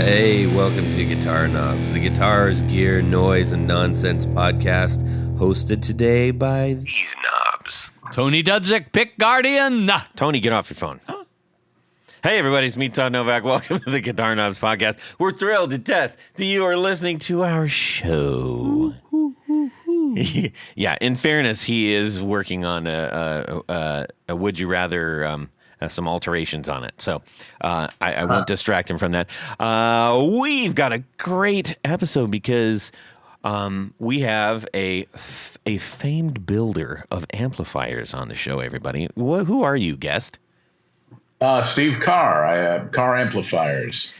Hey, welcome to Guitar Knobs, the guitars, gear, noise, and nonsense podcast, hosted today by these knobs. Tony Dudzik, Pick Guardian. Tony, get off your phone. Hey, everybody, it's me, Todd Novak. Welcome to the Guitar Knobs podcast. We're thrilled to death that you are listening to our show. Yeah, in fairness, he is working on a Would You Rather, some alterations on it. So I won't distract him from that. We've got a great episode because we have a famed builder of amplifiers on the show, everybody. Who are you, guest? Steve Carr. I have Carr Amplifiers.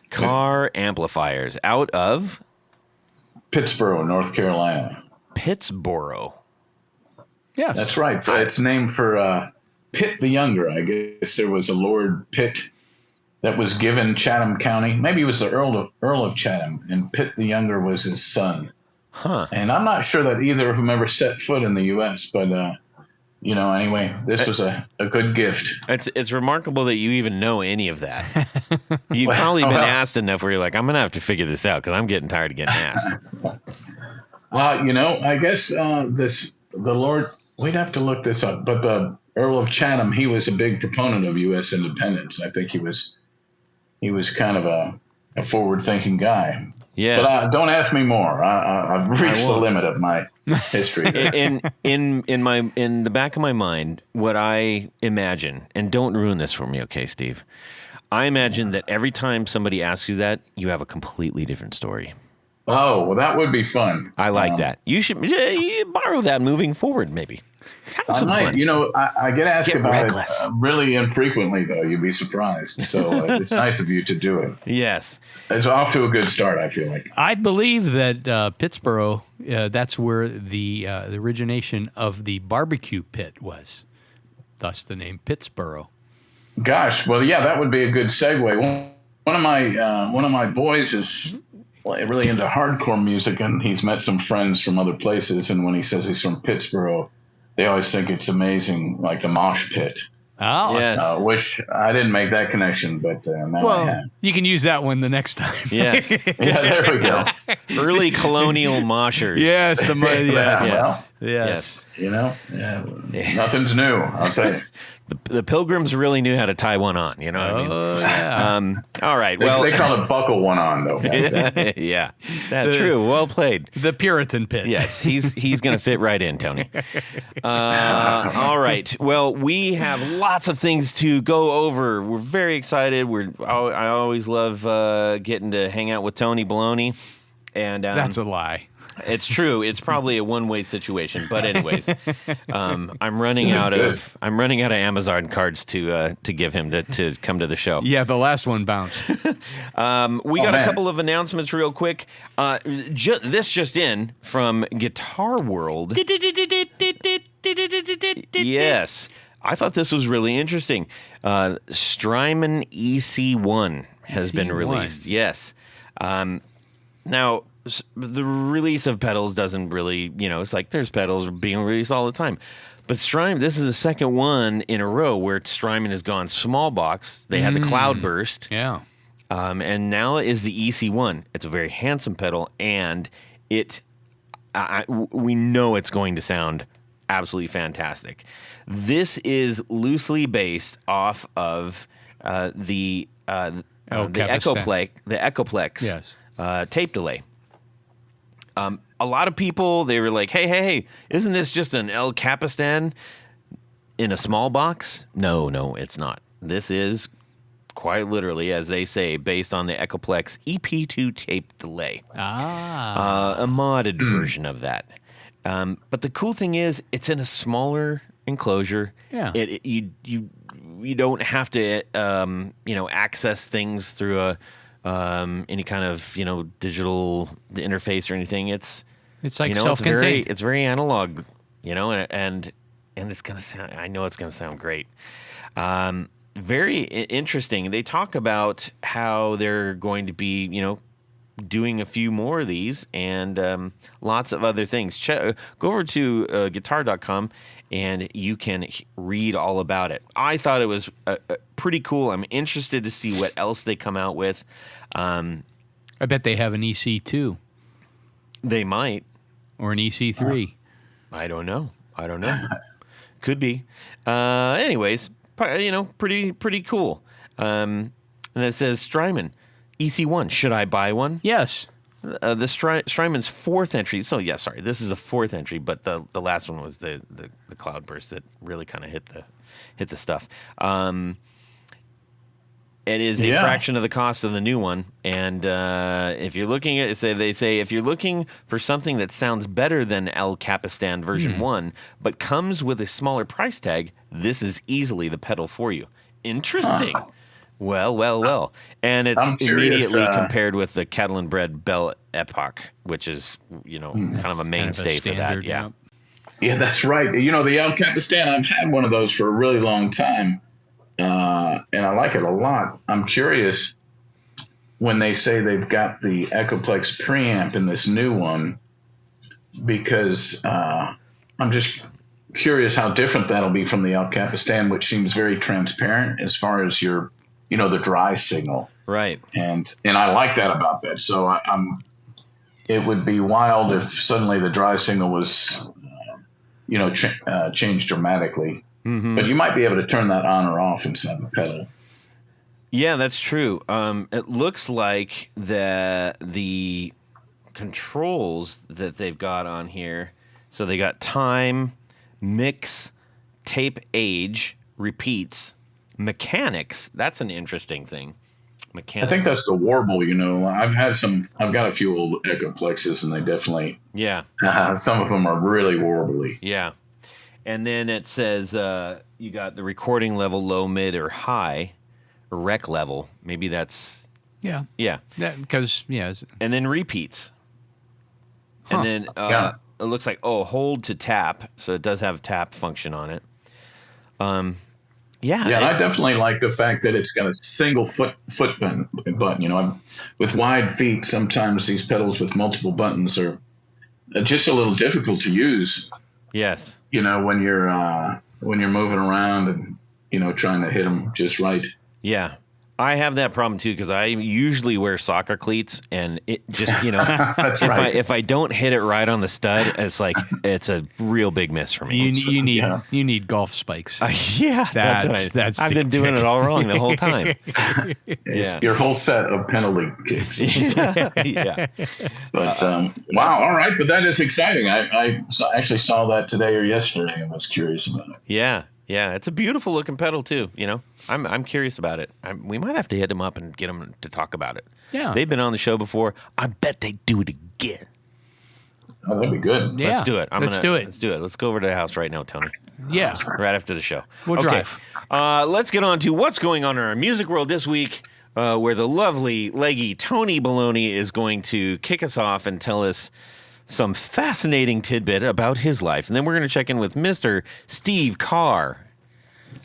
Carr Amplifiers out of? Pittsboro, North Carolina. Pittsboro. Yes. That's right. It's named for Pitt the Younger. I guess there was a Lord Pitt that was given Chatham County. Maybe he was the Earl of Chatham, and Pitt the Younger was his son. Huh. And I'm not sure that either of them ever set foot in the U.S., but, anyway, this was a good gift. It's remarkable that you even know any of that. You've probably been asked enough where you're like, I'm going to have to figure this out because I'm getting tired of getting asked. I guess the Lord, we'd have to look this up, but the Earl of Chatham, he was a big proponent of U.S. independence. I think he was kind of a forward-thinking guy. Yeah. But don't ask me more. I've reached the limit of my history. in the back of my mind, what I imagine, and don't ruin this for me, okay, Steve? I imagine that every time somebody asks you that, you have a completely different story. Oh, well, that would be fun. I like that. You should borrow that moving forward, maybe. I might. Fun. I get asked about reckless. it really infrequently, though. You'd be surprised. So it's nice of you to do it. Yes. It's off to a good start, I feel like. I believe that Pittsboro, that's where the origination of the barbecue pit was. Thus the name Pittsboro. Gosh, well, yeah, that would be a good segue. One of my boys is really into hardcore music, and he's met some friends from other places. And when he says he's from Pittsboro, they always think it's amazing, like the mosh pit. Oh, yes. Wish I didn't make that connection, but now I have. You can use that one the next time. Yes. Yeah, there we go. Early colonial moshers. Yes, Yes. Nothing's new, I'll tell you. The Pilgrims really knew how to tie one on, you know what I mean? Yeah. All right, well. They call it buckle one on, though. Yeah, that's true. Well played. The Puritan pit. Yes, he's going to fit right in, Tony. All right. Well, we have lots of things to go over. We're very excited. I always love getting to hang out with Tony Baloney. And that's a lie. It's true. It's probably a one-way situation, but anyways, I'm running out of Amazon cards to give him to come to the show. Yeah, the last one bounced. We got a couple of announcements real quick. This just in from Guitar World. Yes, I thought this was really interesting. Strymon EC1 has been released. Yes. Now, the release of pedals doesn't really, it's like there's pedals being released all the time. But Strymon, this is the second one in a row where Strymon has gone small box. They had the Cloudburst. Yeah. And now is the EC1. It's a very handsome pedal, and we know it's going to sound absolutely fantastic. This is loosely based off of the Echoplex Yes. tape delay. A lot of people, they were like, hey, isn't this just an El Capistan in a small box? No, it's not. This is quite literally, as they say, based on the Echoplex EP2 tape delay. A modded version of that. But the cool thing is, it's in a smaller enclosure. Yeah. You don't have to, access things through any kind of digital interface or anything. It's like self-contained. It's very analog, and it's gonna sound. I know it's gonna sound great. Very interesting. They talk about how they're going to be, doing a few more of these and lots of other things. Go over to guitar.com and you can read all about it. I thought it was pretty cool. I'm interested to see what else they come out with. I bet they have an EC2 They might. or an EC3. I don't know. Could be. Anyways, pretty cool. And it says Strymon, EC1. Should I buy one? Yes. The Strymon's fourth entry. So yeah, sorry, this is a fourth entry, but the last one was the cloudburst that really kind of hit the stuff. It is a fraction of the cost of the new one, and if you're looking at if you're looking for something that sounds better than El Capistan version 1, but comes with a smaller price tag, this is easily the pedal for you. Interesting. Well. And it's immediately compared with the Catalan bred Bell Epoch, which is, kind of a mainstay for that. Yeah. Yeah, that's right. The El Capistan, I've had one of those for a really long time. And I like it a lot. I'm curious when they say they've got the Echoplex preamp in this new one, because I'm just curious how different that'll be from the El Capistan, which seems very transparent as far as your, the dry signal. Right. And I like that about that. So it would be wild if suddenly the dry signal was, changed dramatically. Mm-hmm. But you might be able to turn that on or off inside the pedal. Yeah, that's true. It looks like the controls that they've got on here. So they got time, mix, tape age, repeats, mechanics. That's an interesting thing. Mechanics. I think that's the warble. I've got a few old Echoplexes, and they definitely. Yeah. Some of them are really warbly. Yeah. And then it says you got the recording level, low, mid, or high, or rec level. Maybe that's... Yeah. Yeah. Because, And then repeats. Huh. And then it looks like, hold to tap. So it does have a tap function on it. Yeah. Yeah, I definitely like the fact that it's got a single foot button. With wide feet, sometimes these pedals with multiple buttons are just a little difficult to use. Yes. When you're moving around and, trying to hit them just right. Yeah. I have that problem too, because I usually wear soccer cleats, and it just, That's right. if I don't hit it right on the stud, it's a real big miss for me. You need golf spikes. Yeah, that's I've been doing it all wrong the whole time. Yeah, your whole set of penalty kicks. Yeah. But wow, all right, but that is exciting. I actually saw that today or yesterday and was curious about it. Yeah, it's a beautiful looking pedal too. I'm curious about it. We might have to hit them up and get them to talk about it. Yeah, they've been on the show before. I bet they do it again. Oh, that'd be good. Yeah. Let's do it. Let's do it. Let's do it. Let's go over to the house right now, Tony. Yeah, right after the show. We'll drive. Let's get on to what's going on in our music world this week, where the lovely, leggy Tony Baloney is going to kick us off and tell us some fascinating tidbit about his life. And then we're going to check in with Mr. Steve Carr.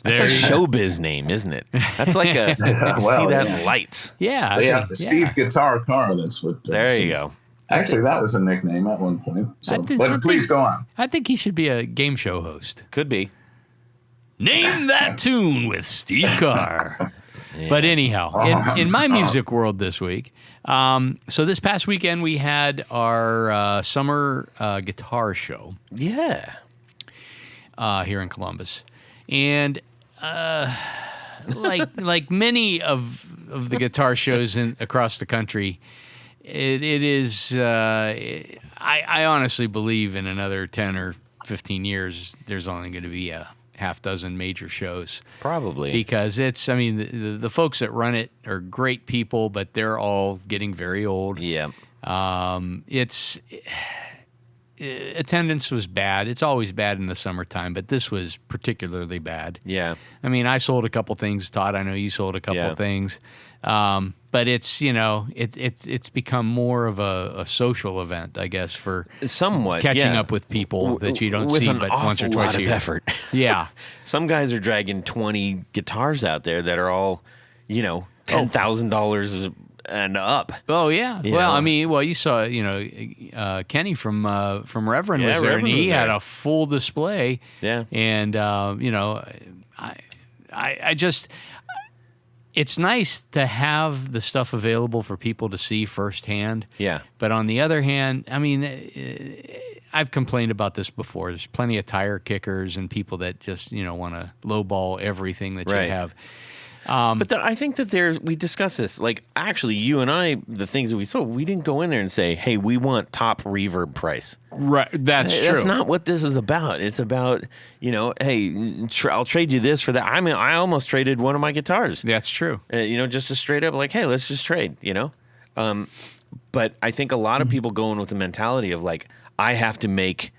That's a showbiz name, isn't it? That's like a see that lights. Yeah. Steve Guitar Carr. That's what. There you go. Actually, that was a nickname at one point. So, please go on. I think he should be a game show host. Could be. Name that tune with Steve Carr. Yeah. But anyhow, in my music world this week, so this past weekend we had our summer guitar show. Yeah. Here in Columbus. And like many of the guitar shows across the country, it is. I honestly believe in another 10 or 15 years, there's only going to be a half dozen major shows. Probably. Because the folks that run it are great people, but they're all getting very old. Yeah. Attendance was bad. It's always bad in the summertime, but this was particularly bad. Yeah. I sold a couple things, Todd. I know you sold a couple things. But it's, it's become more of a social event, I guess, for somewhat catching up with people that you don't see but once or twice a year. Effort. Yeah. Some guys are dragging 20 guitars out there that are all, $10,000 and up. Oh yeah. You Well, know? I mean, you saw, Kenny from Reverend Yeah, was there, Reverend and he was had there. a full display. Yeah. And I just, it's nice to have the stuff available for people to see firsthand. Yeah. But on the other hand, I mean, I've complained about this before. There's plenty of tire kickers and people that just, want to lowball everything that Right. you have. But I think that we discussed this. Like, actually, you and I, the things that we saw, we didn't go in there and say, hey, we want top reverb price. Right. That's true. That's not what this is about. It's about, hey, I'll trade you this for that. I mean, I almost traded one of my guitars. That's true. Just a straight up like, hey, let's just trade, But I think a lot of people go in with the mentality of like, I have to make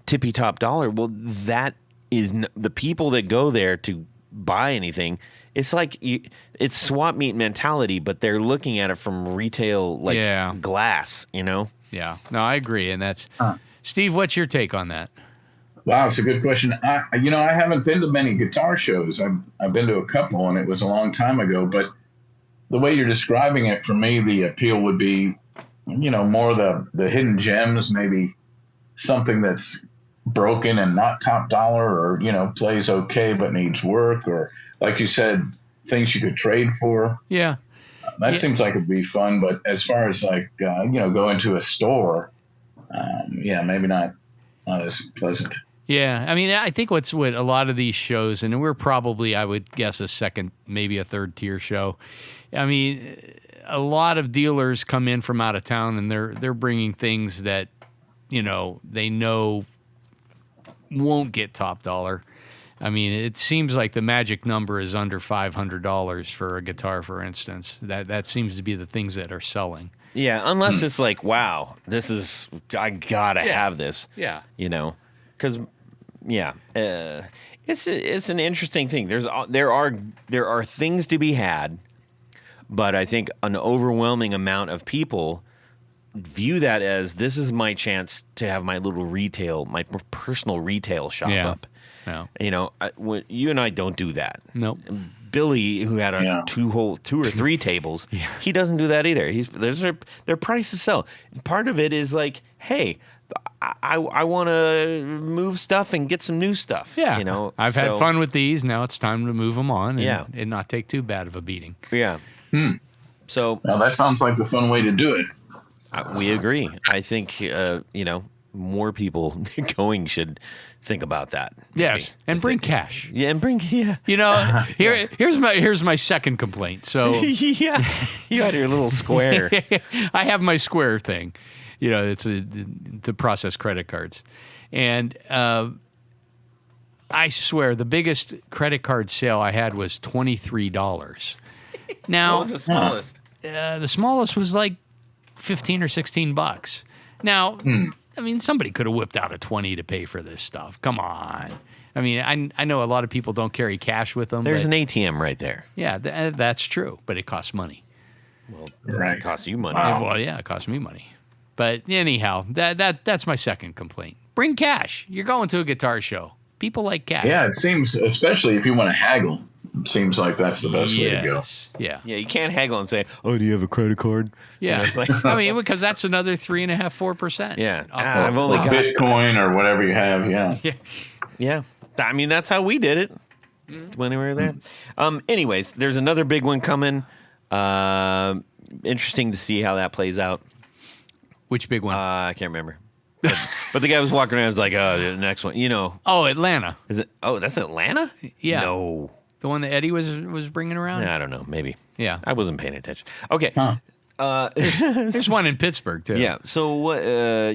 tippy top dollar. Well, that is the people that go there to buy anything. It's like it's swap meet mentality, but they're looking at it from retail glass, Yeah. No, I agree. And that's Steve, what's your take on that? Wow, it's a good question. I haven't been to many guitar shows. I've been to a couple, and it was a long time ago. But the way you're describing it, for me, the appeal would be, more the hidden gems, maybe something that's broken and not top dollar, or plays okay but needs work, or like you said, things you could trade for. Yeah. That seems like it'd be fun. But as far as like, go into a store, maybe not as pleasant. Yeah. I mean, I think what a lot of these shows, and we're probably, I would guess, a second, maybe a third tier show. I mean, a lot of dealers come in from out of town and they're bringing things that, they know won't get top dollar. I mean, it seems like the magic number is under $500 for a guitar, for instance. That seems to be the things that are selling. Yeah, unless it's like, wow, I gotta have this. Yeah. Because it's an interesting thing. There are things to be had, but I think an overwhelming amount of people view that as this is my chance to have my little my personal retail shop up. Yeah. You and I don't do that. Nope. Billy, who had two or three tables, he doesn't do that either. Their price to sell. Part of it is like, hey, I want to move stuff and get some new stuff. Yeah. I've had fun with these. Now it's time to move them on and not take too bad of a beating. Yeah. So now that sounds like the fun way to do it. We agree. I think more people going should think about that. Yes, and bring cash. Yeah, and bring here's my second complaint. So yeah, you had your little square. I have my square thing. It's to process credit cards, and I swear the biggest credit card sale I had was $23. Now, what was the smallest? The smallest was like $15 or $16. Now, I mean, somebody could have whipped out a 20 to pay for this stuff. Come on. I mean, I know a lot of people don't carry cash with them. There's an ATM right there. Yeah, that's true, but it costs money. Well, it costs you money. Wow. Well, yeah, it costs me money. But anyhow, that's my second complaint. Bring cash. You're going to a guitar show. People like cash. Yeah, it seems, especially if you want to haggle, it seems like that's the best way to go. Yeah. Yeah, you can't haggle and say, "Oh, do you have a credit card?" Yeah, it's like, I mean, because that's another 3.5-4%. Yeah, I've only got Bitcoin or whatever you have. Yeah. I mean, that's how we did it when we were there. Anyways, there's another big one coming. Interesting to see how that plays out. Which big one? I can't remember. But the guy was walking around. I was like, "Oh, the next one." Oh, Atlanta. Is it? Oh, that's Atlanta. Yeah. No. The one that Eddie was bringing around? I don't know. Maybe. Yeah. I wasn't paying attention. Okay. There's one in Pittsburgh too. Yeah. So what?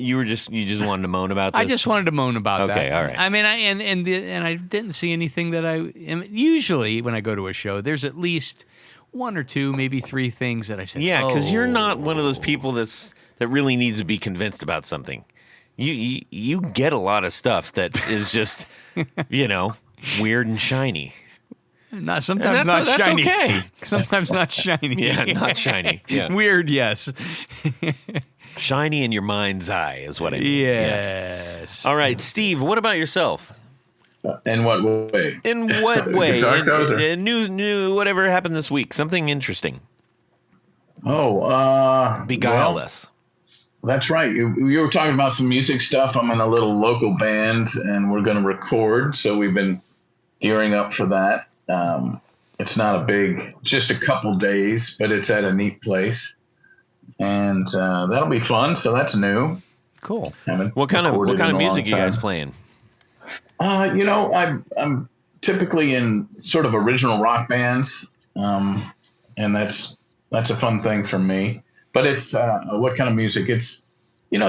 You just wanted to moan about this? I just wanted to moan about that. Okay. All right. I mean, and I didn't see anything that usually when I go to a show, there's at least one or two, maybe three things that I said. Yeah, because you're not one of those people that really needs to be convinced about something. You get a lot of stuff that is just weird and shiny. Sometimes not shiny. Okay. Sometimes not shiny. Yeah, not shiny. Yeah. Weird, yes. Shiny in your mind's eye is what I mean. Yes. All right, Steve, what about yourself? In what way? In what way? Guitar shows or? New, whatever happened this week. Something interesting. Beguile well, us. that's right. You were talking about some music stuff. I'm in a little local band, and we're going to record. So we've been gearing up for that. It's not a big, just a couple days, but it's at a neat place, and that'll be fun. So that's new. Cool. What kind of music are you guys playing? I'm typically in sort of original rock bands, and that's a fun thing for me. But it's what kind of music? It's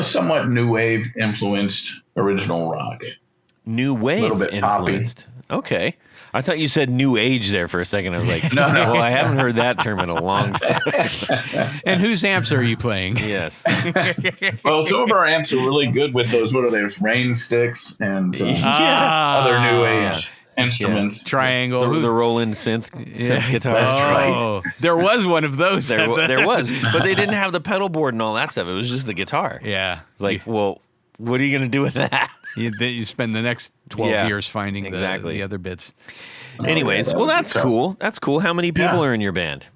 somewhat new wave influenced original rock. New wave a little bit influenced. Poppy. Okay. I thought you said new age there for a second. I was like, No. well, I haven't heard that term in a long time. And whose amps are you playing? Yes. Well, some of our amps are really good with those. What are those? Rain sticks and other new age instruments. Triangle. The Roland synth guitar. That's right. There was one of those. There was, but they didn't have the pedal board and all that stuff. It was just the guitar. Yeah. It's like, well, what are you going to do with that? You spend the next 12 years finding exactly the other bits. Anyways, well, that's cool. That's cool. How many people are in your band?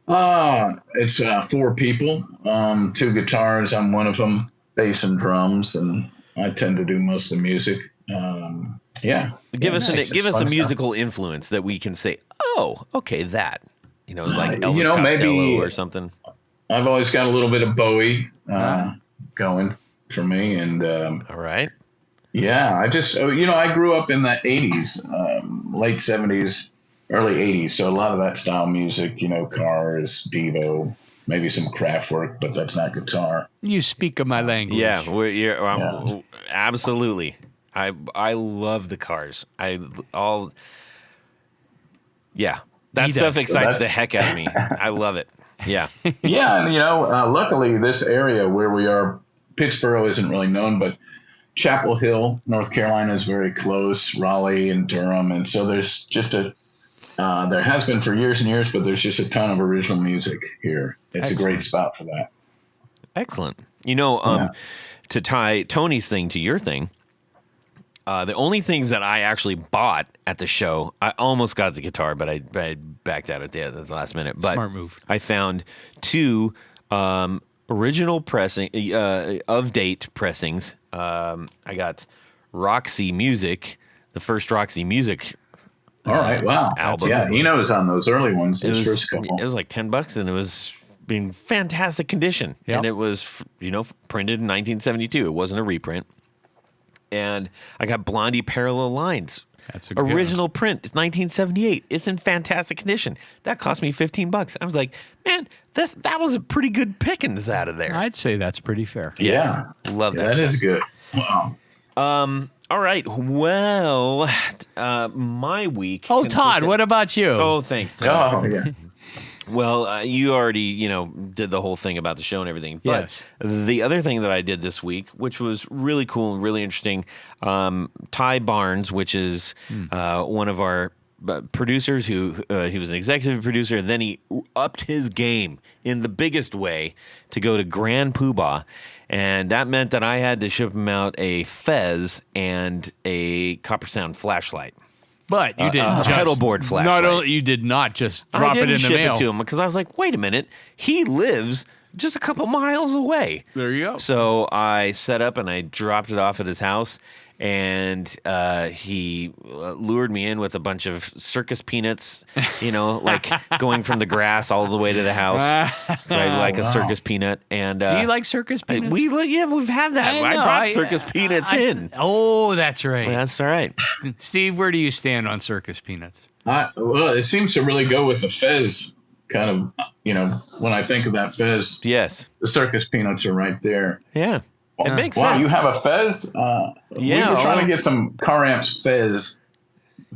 It's 4 people, 2 guitars. I'm one of them, bass and drums, and I tend to do most of the music. Give us a musical influence that we can say, oh, okay, that. It's like Elvis Costello maybe or something. I've always got a little bit of Bowie going for me, and all right. Yeah, I just I grew up in the 80s, late 70s, early 80s, so a lot of that style music, Cars, Devo, maybe some Kraftwerk, but that's not guitar. You speak of my language. Yeah, absolutely. I love the Cars. That stuff excites the heck out of me. I love it. Yeah. Yeah, and luckily this area where we are, Pittsburgh isn't really known, but Chapel Hill, North Carolina is very close, Raleigh and Durham, and so there's just there has been for years and years, but there's just a ton of original music here. It's Excellent. A great spot for that. Excellent. To tie Tony's thing to your thing, the only things that I actually bought at the show, I almost got the guitar, but I backed out at the last minute. But smart move. I found 2 original pressing of date pressings. I got Roxy Music, the first Roxy Music. All right, wow, album. Yeah, he knows on those early ones. It first couple. It was like $10, and it was in fantastic condition. Yep. And it was printed in 1972. It wasn't a reprint. And I got Blondie Parallel Lines. That's original print. It's 1978. It's in fantastic condition. That cost me $15. I was like, man, that was a pretty good pickings out of there. I'd say that's pretty fair. Yes. Yeah, love that. That is good. Wow. All right. Well, my week. Oh, Todd, what about you? Oh, thanks, Todd. Oh, yeah. Well, you already, did the whole thing about the show and everything. But yes. The other thing that I did this week, which was really cool and really interesting, Ty Barnes, which is one of our producers who he was an executive producer, and then he upped his game in the biggest way to go to Grand Poobah. And that meant that I had to ship him out a Fez and a Copper Sound flashlight. But you didn't just pedal board flashlight. Not only you did not just drop it in the mail. I didn't ship it to him because I was like, wait a minute, he lives just a couple miles away. There you go. So I set up and I dropped it off at his house, and he lured me in with a bunch of circus peanuts, like going from the grass all the way to the house. 'Cause I like a circus peanut. And do you like circus peanuts? We've had that. I brought circus peanuts in. Oh, that's right. Well, that's all right. Steve, where do you stand on circus peanuts? Well, it seems to really go with the Fez kind of, when I think of that Fez. Yes. The circus peanuts are right there. Yeah. It makes sense. Wow, you have a Fez? We were trying to get some Carr Amps Fez,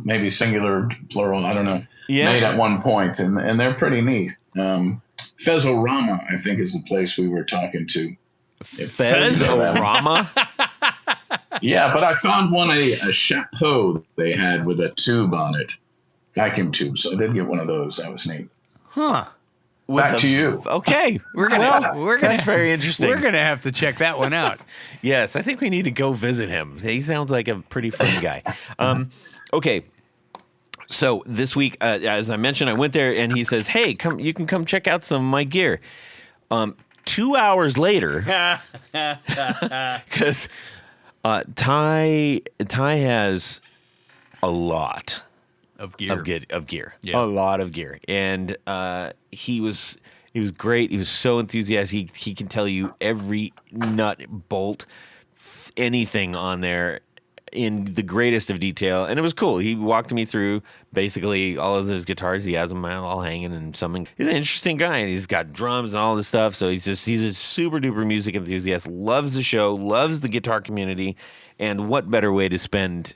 maybe singular, plural, I don't know, made at one point, and they're pretty neat. Fezorama, I think, is the place we were talking to. Fezorama? Yeah, but I found one, a chapeau they had with a tube on it, vacuum tube, so I did get one of those. That was neat. Huh. Back to you. Okay. That's very interesting. We're going to have to check that one out. Yes, I think we need to go visit him. He sounds like a pretty fun guy. Okay. So this week, as I mentioned, I went there and he says, "Hey, come! You can come check out some of my gear." 2 hours later, because Ty has a lot Of gear. of gear, Yeah. a lot of gear, and he was great. He was so enthusiastic. He can tell you every nut, bolt, anything on there in the greatest of detail, and it was cool. He walked me through basically all of those guitars. He has them all hanging, and some. He's an interesting guy, and he's got drums and all this stuff. So he's a super duper music enthusiast. Loves the show, loves the guitar community, and what better way to spend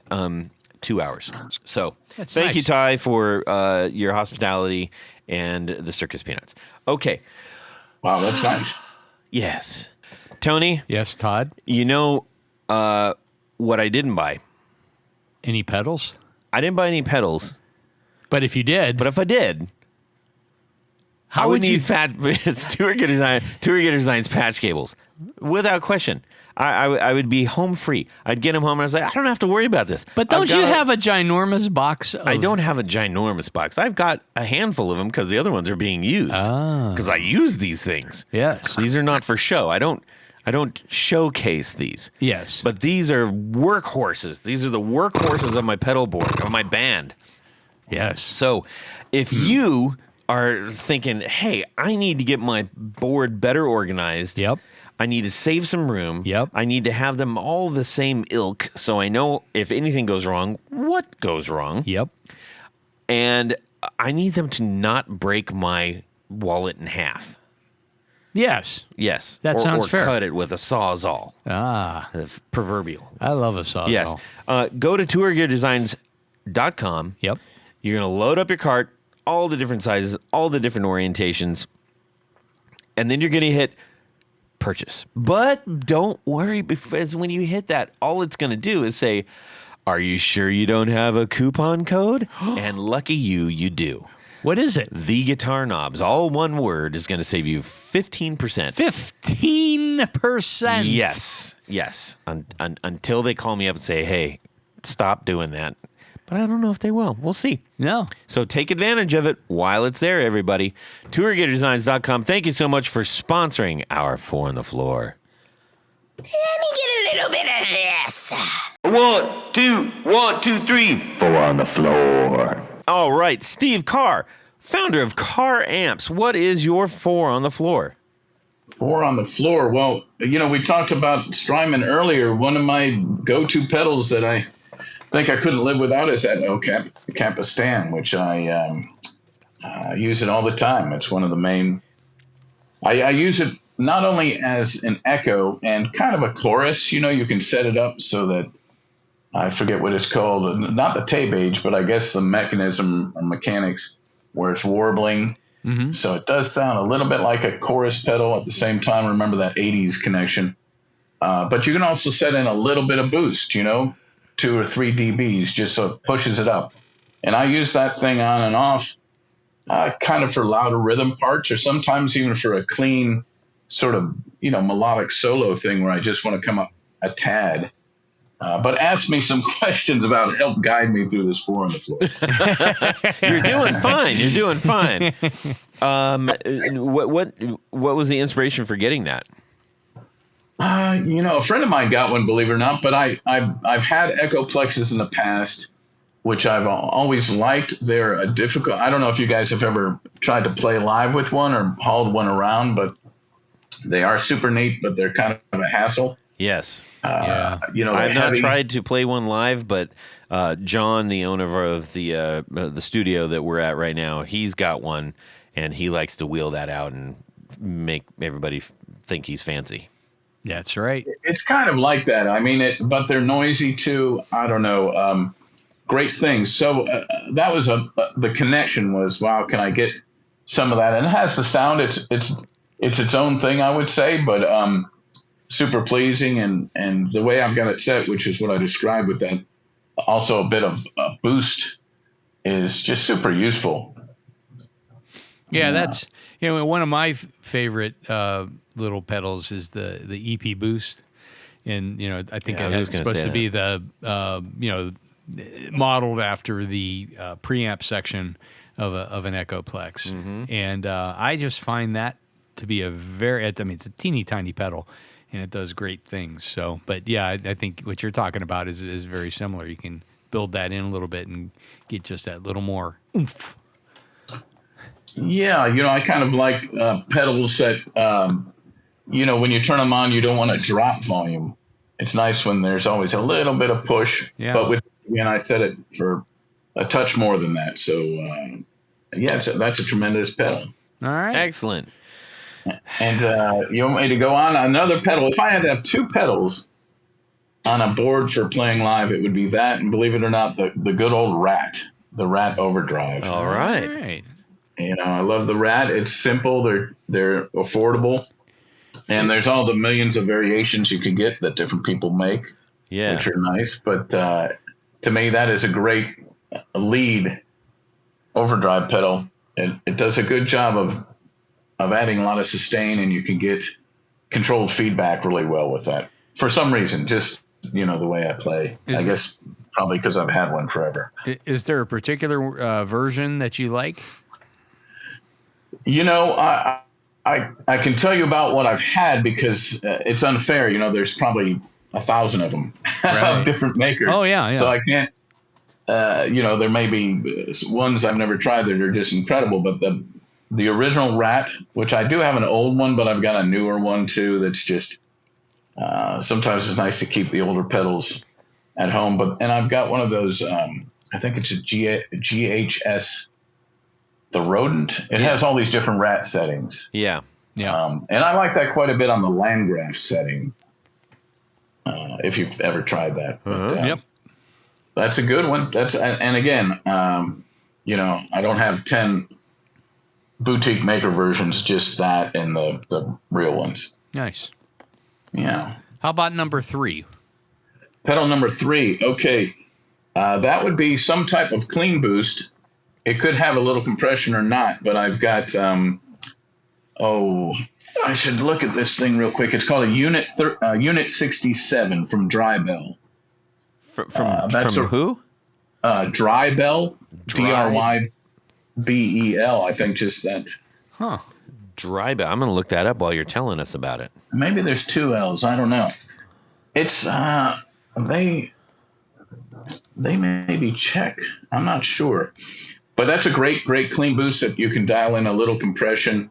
2 hours? So That's thank nice. you, Ty, for your hospitality and the circus peanuts. Okay, Wow, that's nice. yes, Tony. Yes, Todd. You know what I didn't buy? Any pedals? I didn't buy any pedals. But if you did, But if I did, how I would would need you? it's Tour Gear Design's patch cables, without question. I would be home free. I'd get them home and I was like, I don't have to worry about this. But don't you have a ginormous box? I don't have a ginormous box. I've got a handful of them because the other ones are being used. Because I use these things. Yes. These are not for show. I don't showcase these. Yes. But these are workhorses. These are the workhorses of my pedal board, of my band. yes. So if you are thinking, hey, I need to get my board better organized. Yep. I need to save some room. Yep. I need to have them all the same ilk so I know if anything goes wrong, what goes wrong. Yep. And I need them to not break my wallet in half. Yes. Yes. That sounds or fair. cut it with a Sawzall. Ah, Proverbial. I love a Sawzall. Yes. Go to tourgeardesigns.com. Yep. You're going to load up your cart, all the different sizes, all the different orientations, and then you're going to hit purchase. But don't worry, because when you hit that, all it's going to do is say, are you sure you don't have a coupon code? And lucky you do. What is it? The Guitar Knobs, all one word, is going to save you 15%. 15%. Yes. Until they call me up and say, hey, stop doing that. But I don't know if they will. We'll see. No. So take advantage of it while it's there, everybody. TourGearDesigns.com. Thank you so much for sponsoring our Four on the Floor. Let me get a little bit of this. 1, 2, 3. Four on the Floor. All right, Steve Carr, founder of Carr Amps. What is your Four on the Floor? Four on the floor. Well, we talked about Strymon earlier. One of my go-to pedals that I think I couldn't live without is that Capistan, which I use it all the time. It's one of the main. I use it not only as an echo and kind of a chorus. You can set it up so that I forget what it's called. Not the tape age, but I guess the mechanism or mechanics where it's warbling. Mm-hmm. So it does sound a little bit like a chorus pedal at the same time. Remember that 80s connection. But you can also set in a little bit of boost, 2 or 3 dBs, just so it pushes it up. And I use that thing on and off kind of for louder rhythm parts, or sometimes even for a clean sort of, melodic solo thing where I just want to come up a tad. But ask me some questions about help guide me through this Four on the Floor. You're doing fine. You're doing fine. What was the inspiration for getting that? A friend of mine got one, believe it or not, but I've had Echoplexes in the past, which I've always liked. They're a difficult. I don't know if you guys have ever tried to play live with one or hauled one around, but they are super neat, but they're kind of a hassle. Yes. Yeah. I've not tried to play one live, but John, the owner of the studio that we're at right now, he's got one, and he likes to wheel that out and make everybody think he's fancy. That's right. It's kind of like that. I mean, but they're noisy too. I don't know. Great things. So that was the connection was, wow, can I get some of that? And it has the sound. It's its own thing, I would say, but super pleasing. And the way I've got it set, which is what I described with that, also a bit of boost, is just super useful. Yeah, that's one of my favorite little pedals is the EP Boost, and I think Yeah, I was it's gonna supposed say to be the modeled after the preamp section of an Echoplex, and I just find that to be it's a teeny tiny pedal, and it does great things. So, but yeah, I think what you're talking about is very similar. You can build that in a little bit and get just that little more oomph. Yeah, I kind of like pedals that, when you turn them on, you don't want to drop volume. It's nice when there's always a little bit of push. Yeah. But I set it for a touch more than that. So, so that's a tremendous pedal. All right. Excellent. And you want me to go on another pedal? If I had to have two pedals on a board for playing live, it would be that, and believe it or not, the good old Rat, the Rat Overdrive. All right. I love the Rat. It's simple. They're affordable, and there's all the millions of variations you can get that different people make, which are nice. But to me, that is a great lead overdrive pedal. It does a good job of adding a lot of sustain, and you can get controlled feedback really well with that. For some reason, just the way I play. I guess probably because I've had one forever. Is there a particular version that you like? I can tell you about what I've had because it's unfair. There's probably 1,000 of them of different makers. Oh, yeah. So I can't, there may be ones I've never tried that are just incredible, but the original Rat, which I do have an old one, but I've got a newer one too. That's just, sometimes it's nice to keep the older pedals at home, and I've got one of those, I think it's a GHS, the Rodent. It has all these different Rat settings. Yeah. Yeah. And I like that quite a bit on the Landgraf setting. If you've ever tried that. But, that's a good one. And again, I don't have 10 boutique maker versions, just that and the real ones. Nice. Yeah. How about number 3? Pedal number 3. Okay. That would be some type of clean boost. It could have a little compression or not, but I've got, I should look at this thing real quick. It's called a Unit 67 from Dry Bell. From who? Dry Bell, Drybell. I think just that. Huh. Dry Bell. I'm going to look that up while you're telling us about it. Maybe there's 2 L's. I don't know. It's, they maybe check. I'm not sure. But that's a great clean boost that you can dial in a little compression.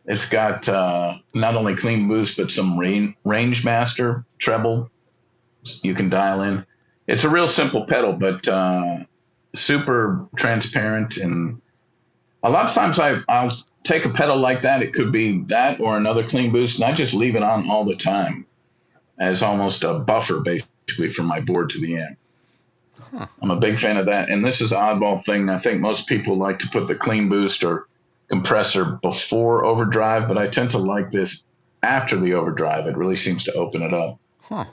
It's got not only clean boost, but some range master treble you can dial in. It's a real simple pedal, but super transparent. And a lot of times I'll take a pedal like that. It could be that or another clean boost, and I just leave it on all the time as almost a buffer, basically, from my board to the amp. Huh. I'm a big fan of that. And this is an oddball thing. I think most people like to put the clean boost or compressor before overdrive, but I tend to like this after the overdrive. It really seems to open it up. Huh.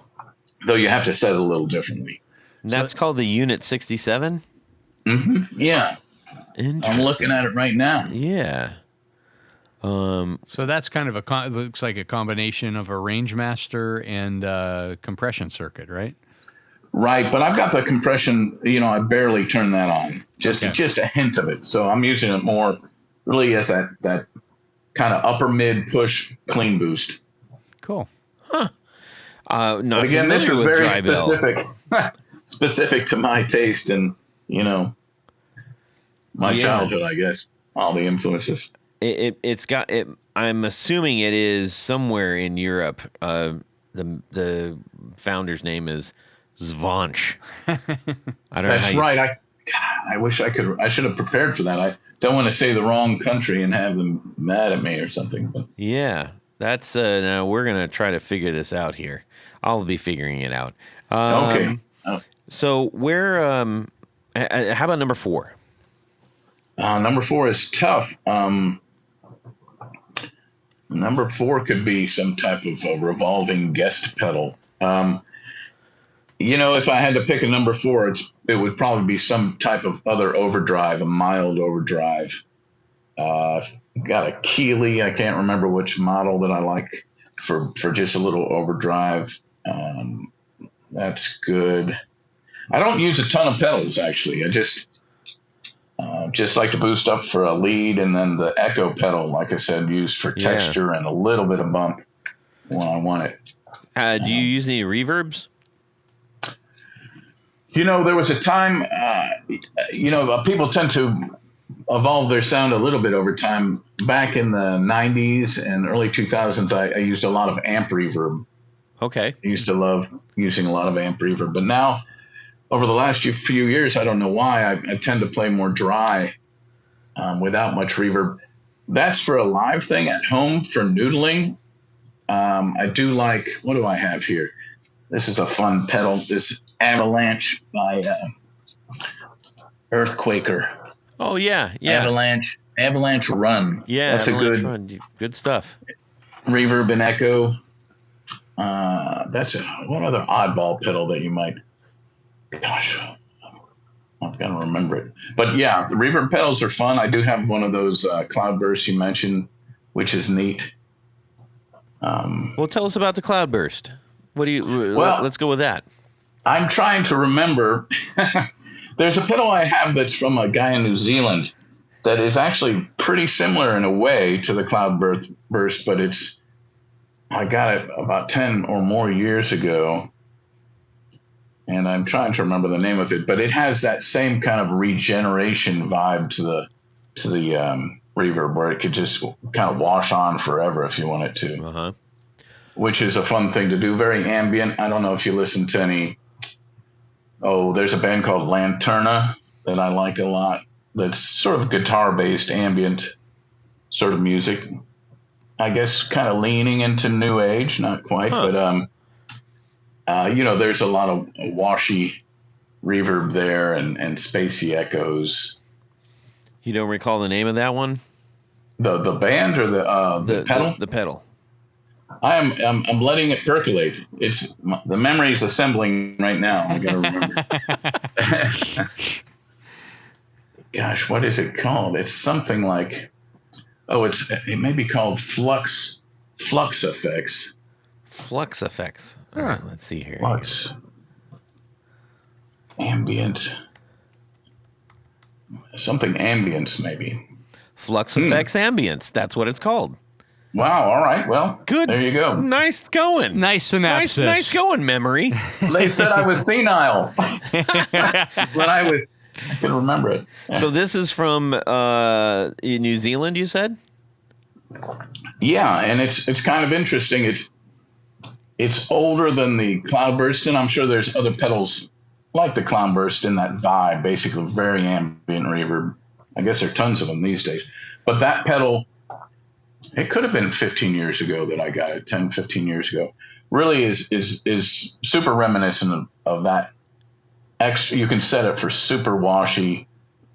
Though you have to set it a little differently. And that's called the Unit 67? Mm-hmm. Yeah. I'm looking at it right now. Yeah. So that's kind of looks like a combination of a range master and a compression circuit, right? Right, but I've got the compression, I barely turn that on, just a hint of it. So I'm using it more really as that kind of upper mid push clean boost. Cool. Huh. Not but again, this is very specific. Specific to my taste and, my childhood, I guess, all the influences. It's got it. I'm assuming it is somewhere in Europe. The founder's name is Zvanch. I don't know. That's right. I wish I could. I should have prepared for that. I don't want to say the wrong country and have them mad at me or something. But yeah, that's now we're gonna try to figure this out here. I'll be figuring it out. Okay. So where? How about number 4? Number 4 is tough. Number 4 could be some type of a revolving guest pedal. If I had to pick a number 4, it would probably be some type of other overdrive, a mild overdrive. Got a Keeley. I can't remember which model that I like for just a little overdrive. That's good. I don't use a ton of pedals actually. I just like to boost up for a lead, and then the echo pedal, like I said, used for texture and a little bit of bump when I want it. Do you use any reverbs? There was a time, people tend to evolve their sound a little bit over time. Back in the 90s and early 2000s, I used a lot of amp reverb. Okay. I used to love using a lot of amp reverb. But now, over the last few years, I don't know why, I tend to play more dry without much reverb. That's for a live thing. At home for noodling, I do like, what do I have here? This is a fun pedal. This Avalanche by Earthquaker. Oh, yeah. Avalanche Run. Yeah, that's Avalanche Run. Good stuff. Reverb and echo. What other oddball pedal that you might? Gosh, I've got to remember it. But yeah, the reverb pedals are fun. I do have one of those Cloudbursts you mentioned, which is neat. Well, tell us about the Cloudburst. Let's go with that. I'm trying to remember. There's a pedal I have that's from a guy in New Zealand that is actually pretty similar in a way to the Cloudburst, but I got it about 10 or more years ago, and I'm trying to remember the name of it, but it has that same kind of regeneration vibe to the reverb, where it could just kind of wash on forever if you want it to. Uh-huh. Which is a fun thing to do. Very ambient. I don't know if you listen to any. Oh, there's a band called Lanterna that I like a lot. That's sort of guitar-based ambient sort of music. I guess kind of leaning into new age, not quite, but there's a lot of washy reverb there and spacey echoes. You don't recall the name of that one? The band or the pedal? The pedal. I'm letting it percolate. The memory's assembling right now. I gotta remember. Gosh, what is it called? It's something like, it may be called Flux Effects. Flux Effects. All right, let's see here. Flux. Ambient. Something ambience, maybe. Flux Effects Ambience. That's what it's called. Wow. All right. Well, good. There you go. Nice going. Nice synopsis. Nice going, memory. They said I was senile. But I can remember it. So this is from New Zealand, you said? Yeah, and it's kind of interesting. It's older than the Cloudburst, and I'm sure there's other pedals like the Cloudburst in that vibe, basically very ambient reverb. I guess there are tons of them these days. But that pedal, it could have been 15 years ago that I got it, 10, 15 years ago. Really is super reminiscent of that. You can set it for super washy,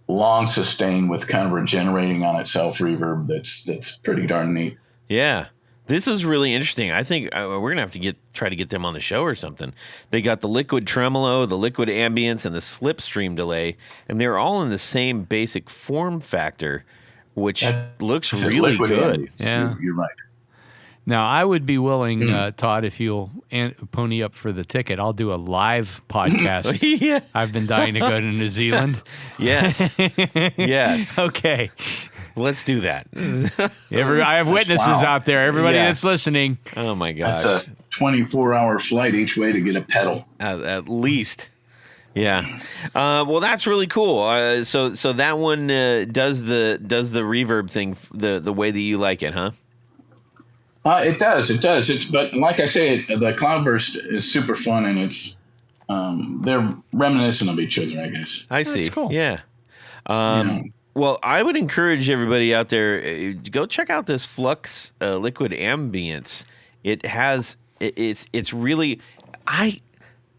long sustain with kind of regenerating on itself reverb. That's pretty darn neat. Yeah. This is really interesting. I think we're going to have to try to get them on the show or something. They got the liquid tremolo, the liquid ambience, and the slipstream delay, and they're all in the same basic form factor, which looks really good. Ambience. Yeah, you're right. Now, I would be willing, Todd, if you'll pony up for the ticket, I'll do a live podcast. Yeah. I've been dying to go to New Zealand. Yes. Yes. Okay. Let's do that. I have witnesses out there. Everybody that's listening. Oh, my gosh. That's a 24-hour flight each way to get a pedal. At least. Yeah. Well, that's really cool. So that one does the reverb thing the way that you like it, huh? It does. But like I say, the Cloudburst is super fun, and they're reminiscent of each other, I guess. I see. That's cool. Yeah. Well, I would encourage everybody out there, go check out this Flux Liquid Ambience. It's really, I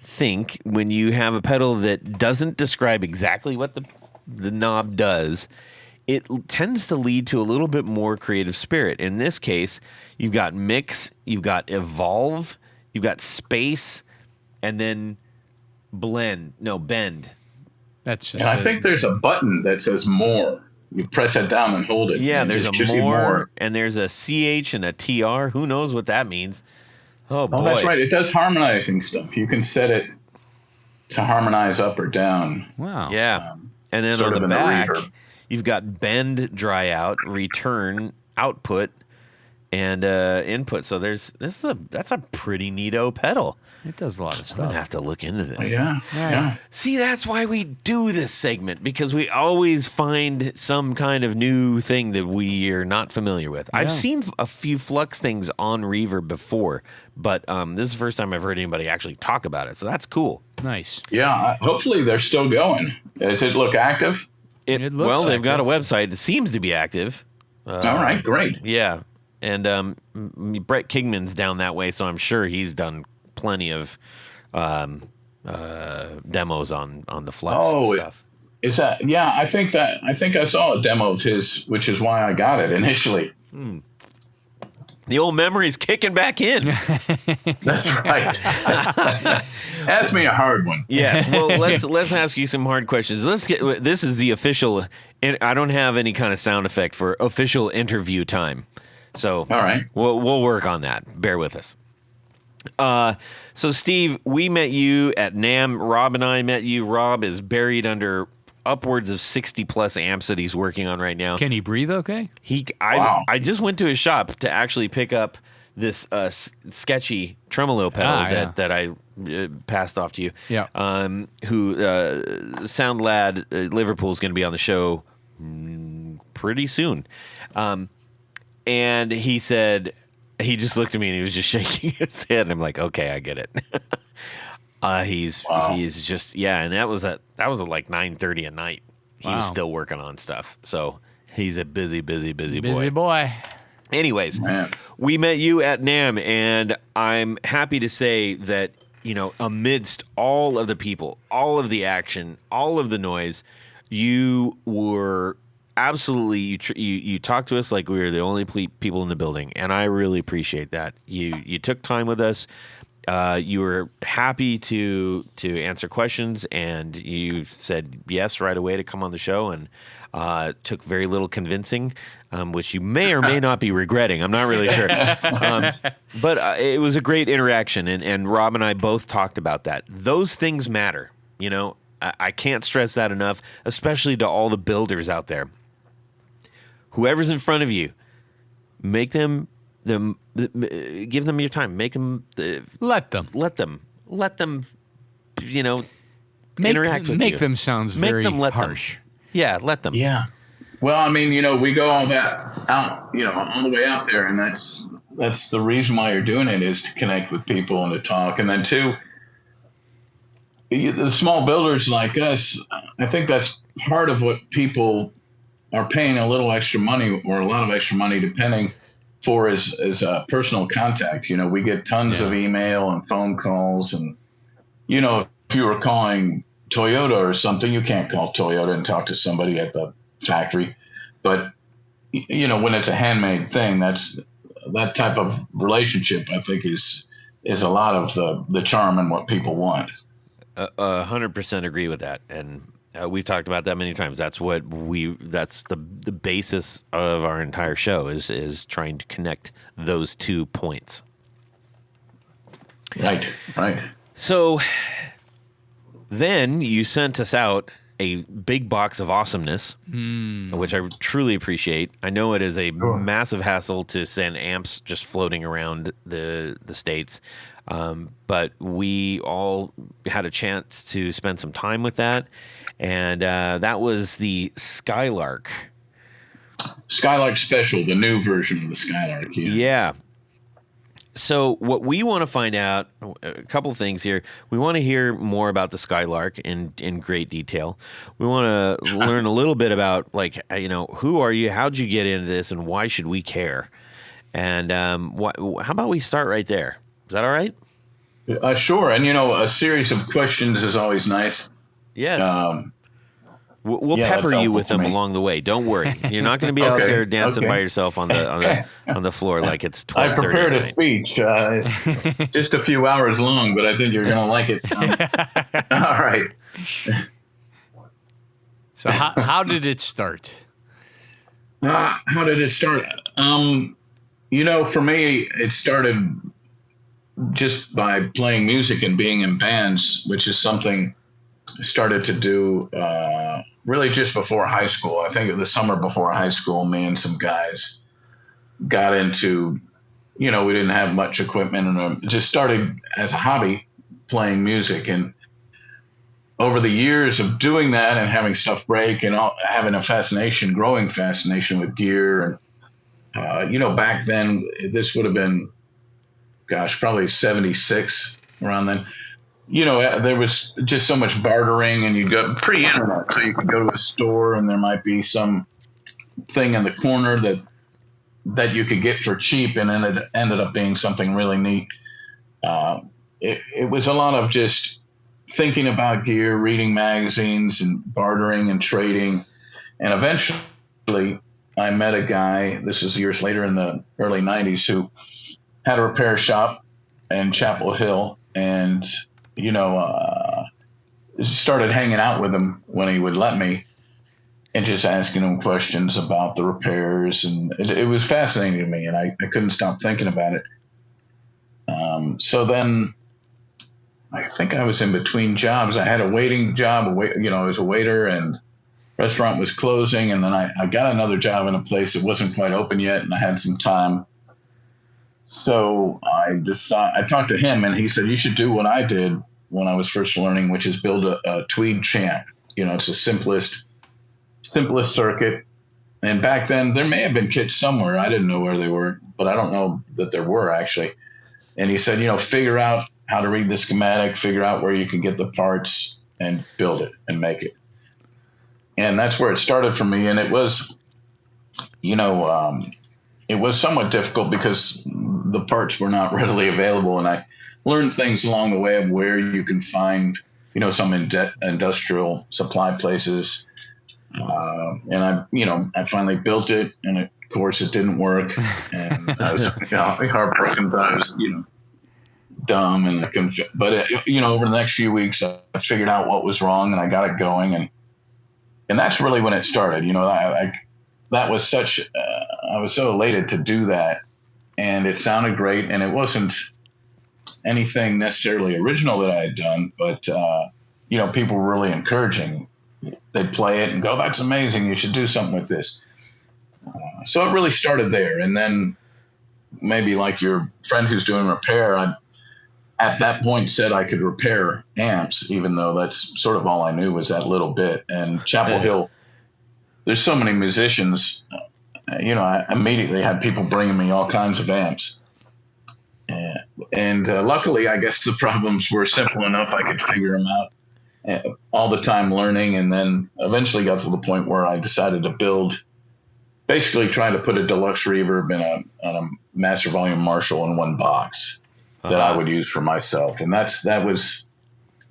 think when you have a pedal that doesn't describe exactly what the knob does, it tends to lead to a little bit more creative spirit. In this case, you've got mix, you've got evolve, you've got space, and then bend. That's just. And I think there's a button that says more. You press that down and hold it. Yeah, and there's a more, and there's a CH and a TR. Who knows what that means? Oh, boy. Oh, that's right. It does harmonizing stuff. You can set it to harmonize up or down. Wow. Yeah. And then sort on of the in the back, reverb. you've got bend, dry out, return, output, and input. So that's a pretty neato pedal. It does a lot of I'm stuff. gonna have to look into this. Yeah. See, that's why we do this segment, because we always find some kind of new thing that we are not familiar with. I've seen a few Flux things on Reverb before, but this is the first time I've heard anybody actually talk about it. So that's cool. Nice. Yeah. Hopefully they're still going. Does it look active? It looks Well, they've got a active. website. It seems to be active. All right, great. Yeah. And Brett Kingman's down that way, so I'm sure he's done plenty of demos on the Flux stuff. Is that? Yeah, I think I saw a demo of his, which is why I got it initially. The old memory's kicking back in. That's right. Ask me a hard one. Yes. Well, let's ask you some hard questions. This is the official. I don't have any kind of sound effect for official interview time, so All right. we'll work on that. Bear with us. So Steve, we met you at NAMM. Rob and I met you. Rob is buried under upwards of 60 plus amps that he's working on right now. Can he breathe okay? Wow. I just went to his shop to actually pick up this sketchy tremolo pedal that I passed off to you. Yeah. Who Sound Lad Liverpool is going to be on the show pretty soon. And he said, he just looked at me and he was just shaking his head, and I'm like, okay, I get it. He's just, and that was at like 9:30 at night. He was still working on stuff. So he's a busy boy. Busy boy. Anyways, Man. we met you at NAMM, and I'm happy to say that, amidst all of the people, all of the action, all of the noise, you were absolutely, you talked to us like we were the only people in the building, and I really appreciate that. You took time with us. You were happy to answer questions, and you said yes right away to come on the show, and took very little convincing, which you may or may not be regretting. I'm not really sure. But it was a great interaction, and Rob and I both talked about that. Those things matter. I can't stress that enough, especially to all the builders out there. Whoever's in front of you, make them give them your time. Make them Let them interact with you. Make them sounds very let them. harsh. Yeah, let them. Yeah. Well, I mean, we go all that out, all the way out there, and that's the reason why you're doing it, is to connect with people and to talk. And then too, the small builders like us, I think that's part of what people are paying a little extra money, or a lot of extra money, depending, for is personal contact. We get tons of email and phone calls, and if you were calling Toyota or something, you can't call Toyota and talk to somebody at the factory. But when it's a handmade thing, that type of relationship, I think, is a lot of the charm and what people want. 100% agree with that, and we've talked about that many times. That's that's the basis of our entire show is trying to connect those 2 points. Right. So then you sent us out a big box of awesomeness, which I truly appreciate. I know it is a massive hassle to send amps just floating around the States. But we all had a chance to spend some time with that. And that was the Skylark. Skylark Special, the new version of the Skylark. Yeah. So what we want to find out, a couple of things here. We want to hear more about the Skylark in great detail. We want to learn a little bit about, who are you? How'd you get into this, and why should we care? And how about we start right there? Is that all right? Sure. And, a series of questions is always nice. Yes. We'll pepper you with them along the way. Don't worry. You're not going to be out there dancing by yourself on the floor like it's 12:30. I prepared a speech, just a few hours long, but I think you're going to like it. All right. So how did it start? How did it start? For me, it started just by playing music and being in bands, which is something started to do really just before high school. I think the summer before high school, me and some guys got into, we didn't have much equipment, and just started as a hobby playing music. And over the years of doing that and having stuff break and having a growing fascination with gear. And, back then, this would have been, probably 76 around then. There was just so much bartering, and you'd go pre-internet, so you could go to a store and there might be some thing in the corner that you could get for cheap, and then it ended up being something really neat. It was a lot of just thinking about gear, reading magazines, and bartering and trading. And eventually I met a guy, this was years later in the early 90s, who had a repair shop in Chapel Hill, and started hanging out with him when he would let me, and just asking him questions about the repairs. And it was fascinating to me, and I couldn't stop thinking about it. So then I think I was in between jobs. I had a waiting job, I was a waiter, and restaurant was closing. And then I got another job in a place that wasn't quite open yet, and I had some time. So I talked to him, and he said, you should do what I did when I was first learning, which is build a Tweed Champ. It's the simplest circuit. And back then there may have been kits somewhere. I didn't know where they were, but I don't know that there were actually. And he said, figure out how to read the schematic, figure out where you can get the parts, and build it and make it. And that's where it started for me. And it was, it was somewhat difficult because the parts were not readily available. And I learned things along the way of where you can find, some industrial supply places. And I finally built it, and of course it didn't work. And I was heartbroken, thought I was, dumb, and I couldn't fit. But over the next few weeks, I figured out what was wrong, and I got it going, and that's really when it started. That was such. I was so elated to do that, and it sounded great, and it wasn't anything necessarily original that I had done, but people were really encouraging. They'd play it and go, "That's amazing! You should do something with this." So it really started there, and then maybe like your friend who's doing repair, I at that point said I could repair amps, even though that's sort of all I knew was that little bit. And Chapel Hill, there's so many musicians. I immediately had people bringing me all kinds of amps. And luckily, I guess the problems were simple enough I could figure them out all the time learning. And then eventually got to the point where I decided to basically trying to put a deluxe reverb in a master volume Marshall in one box that I would use for myself. And that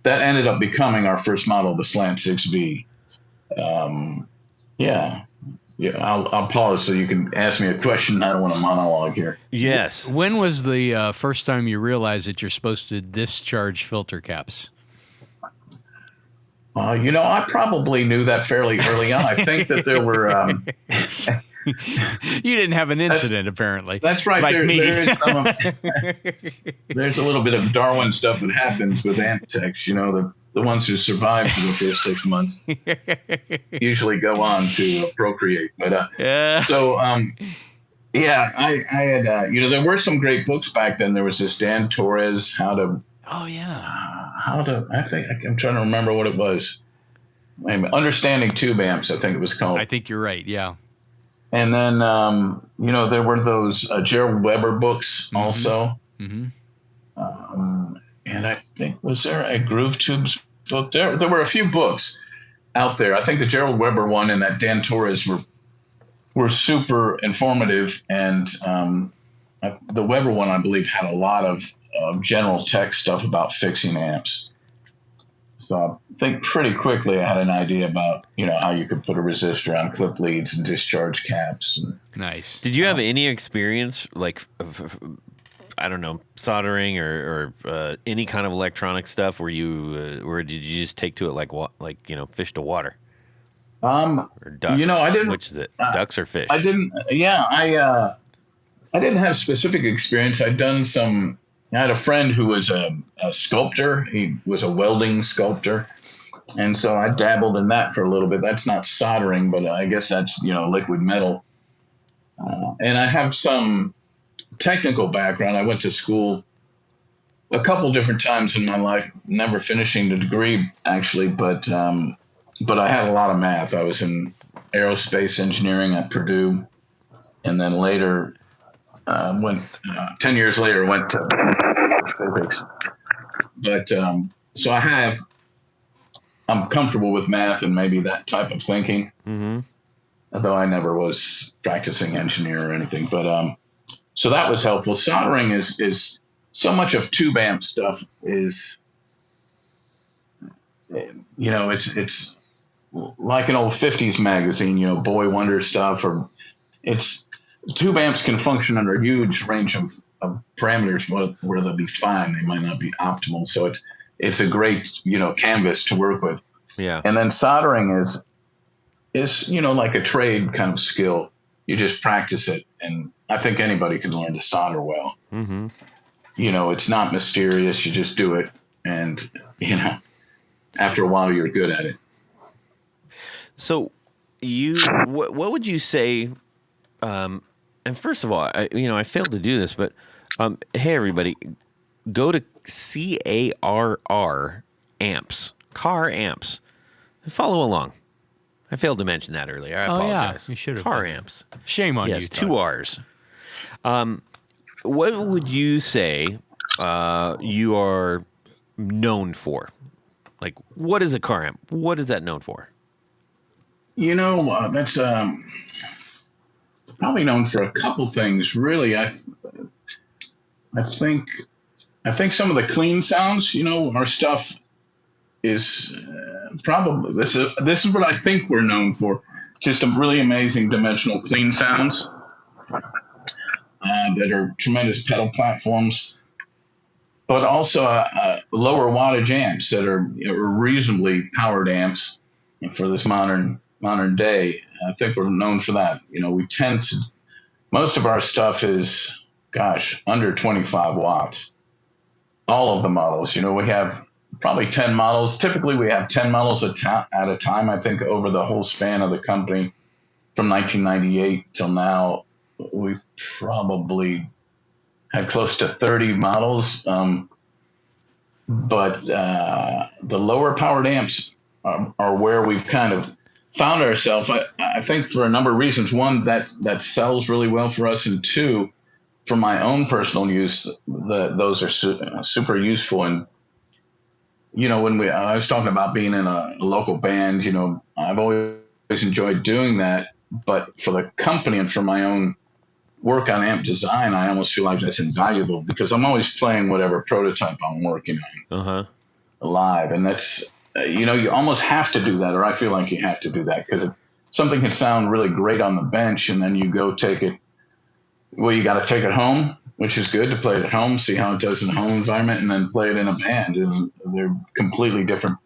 ended up becoming our first model, the Slant 6B. I'll pause so you can ask me a question. I don't want to monologue here. Yes. When was the first time you realized that you're supposed to discharge filter caps? I probably knew that fairly early on. I think that there were... You didn't have an incident, apparently. That's right. Like me. There's a little bit of Darwin stuff that happens with amp techs. The ones who survive for the first 6 months usually go on to procreate. But I had there were some great books back then. There was this Dan Torres, I'm trying to remember what it was. Understanding Tube Amps, I think it was called. I think you're right. Yeah. And then, there were those Gerald Weber books also. Mm-hmm. And I think, was there a Groove Tubes book? There were a few books out there. I think the Gerald Weber one and that Dan Torres were super informative. And the Weber one, I believe, had a lot of general tech stuff about fixing amps. So I think pretty quickly I had an idea about, how you could put a resistor on clip leads and discharge caps. Nice. Did you have any experience, like, I don't know, soldering or any kind of electronic stuff where or did you just take to it like fish to water? Or ducks? I didn't. Which is it, ducks or fish? I didn't. Yeah, I didn't have specific experience. I'd done I had a friend who was a sculptor. He was a welding sculptor. And so I dabbled in that for a little bit. That's not soldering, but I guess that's, liquid metal. And I have some technical background. I went to school a couple different times in my life, never finishing the degree actually, but I had a lot of math. I was in aerospace engineering at Purdue, and then later 10 years later went to physics. But so I'm comfortable with math and maybe that type of thinking. Mm-hmm. Although I never was practicing engineer or anything, but so that was helpful. Soldering is so much of tube amp stuff is, it's like an old 50s magazine, Boy Wonder stuff, or it's tube amps can function under a huge range of parameters where they'll be fine. They might not be optimal. So it's a great, canvas to work with. Yeah. And then soldering is, like a trade kind of skill. You just practice it. And I think anybody can learn to solder well. Mm-hmm. It's not mysterious. You just do it. And, after a while, you're good at it. So what would you say, and first of all, I failed to do this, but hey, everybody, go to CARR Amps, Carr Amps, and follow along. I failed to mention that earlier. I apologize. You should have. Carr Amps. Shame on you. Yes, Todd. 2 R's. What would you say you are known for? Like, what is a Carr amp? What is that known for? That's probably known for a couple things. Really, I think some of the clean sounds. Our stuff is probably this is what I think we're known for. Just a really amazing dimensional clean sounds that are tremendous pedal platforms, but also lower wattage amps that are reasonably powered amps for this modern day. I think we're known for that. We tend to, most of our stuff is, under 25 watts. All of the models, we have probably 10 models. Typically we have 10 models at a time. I think over the whole span of the company from 1998 till now, we've probably had close to 30 models. But the lower powered amps are where we've kind of found ourselves. I think for a number of reasons. One, that sells really well for us, and two, for my own personal use, those are super useful. And when I was talking about being in a local band, I've always enjoyed doing that. But for the company and for my own work on amp design, I almost feel like that's invaluable because I'm always playing whatever prototype I'm working on live. And that's, you almost have to do that, or I feel like you have to do that because something can sound really great on the bench and then you go take it. Well, you got to take it home, which is good to play it at home, see how it does in a home environment, and then play it in a band. And they're completely different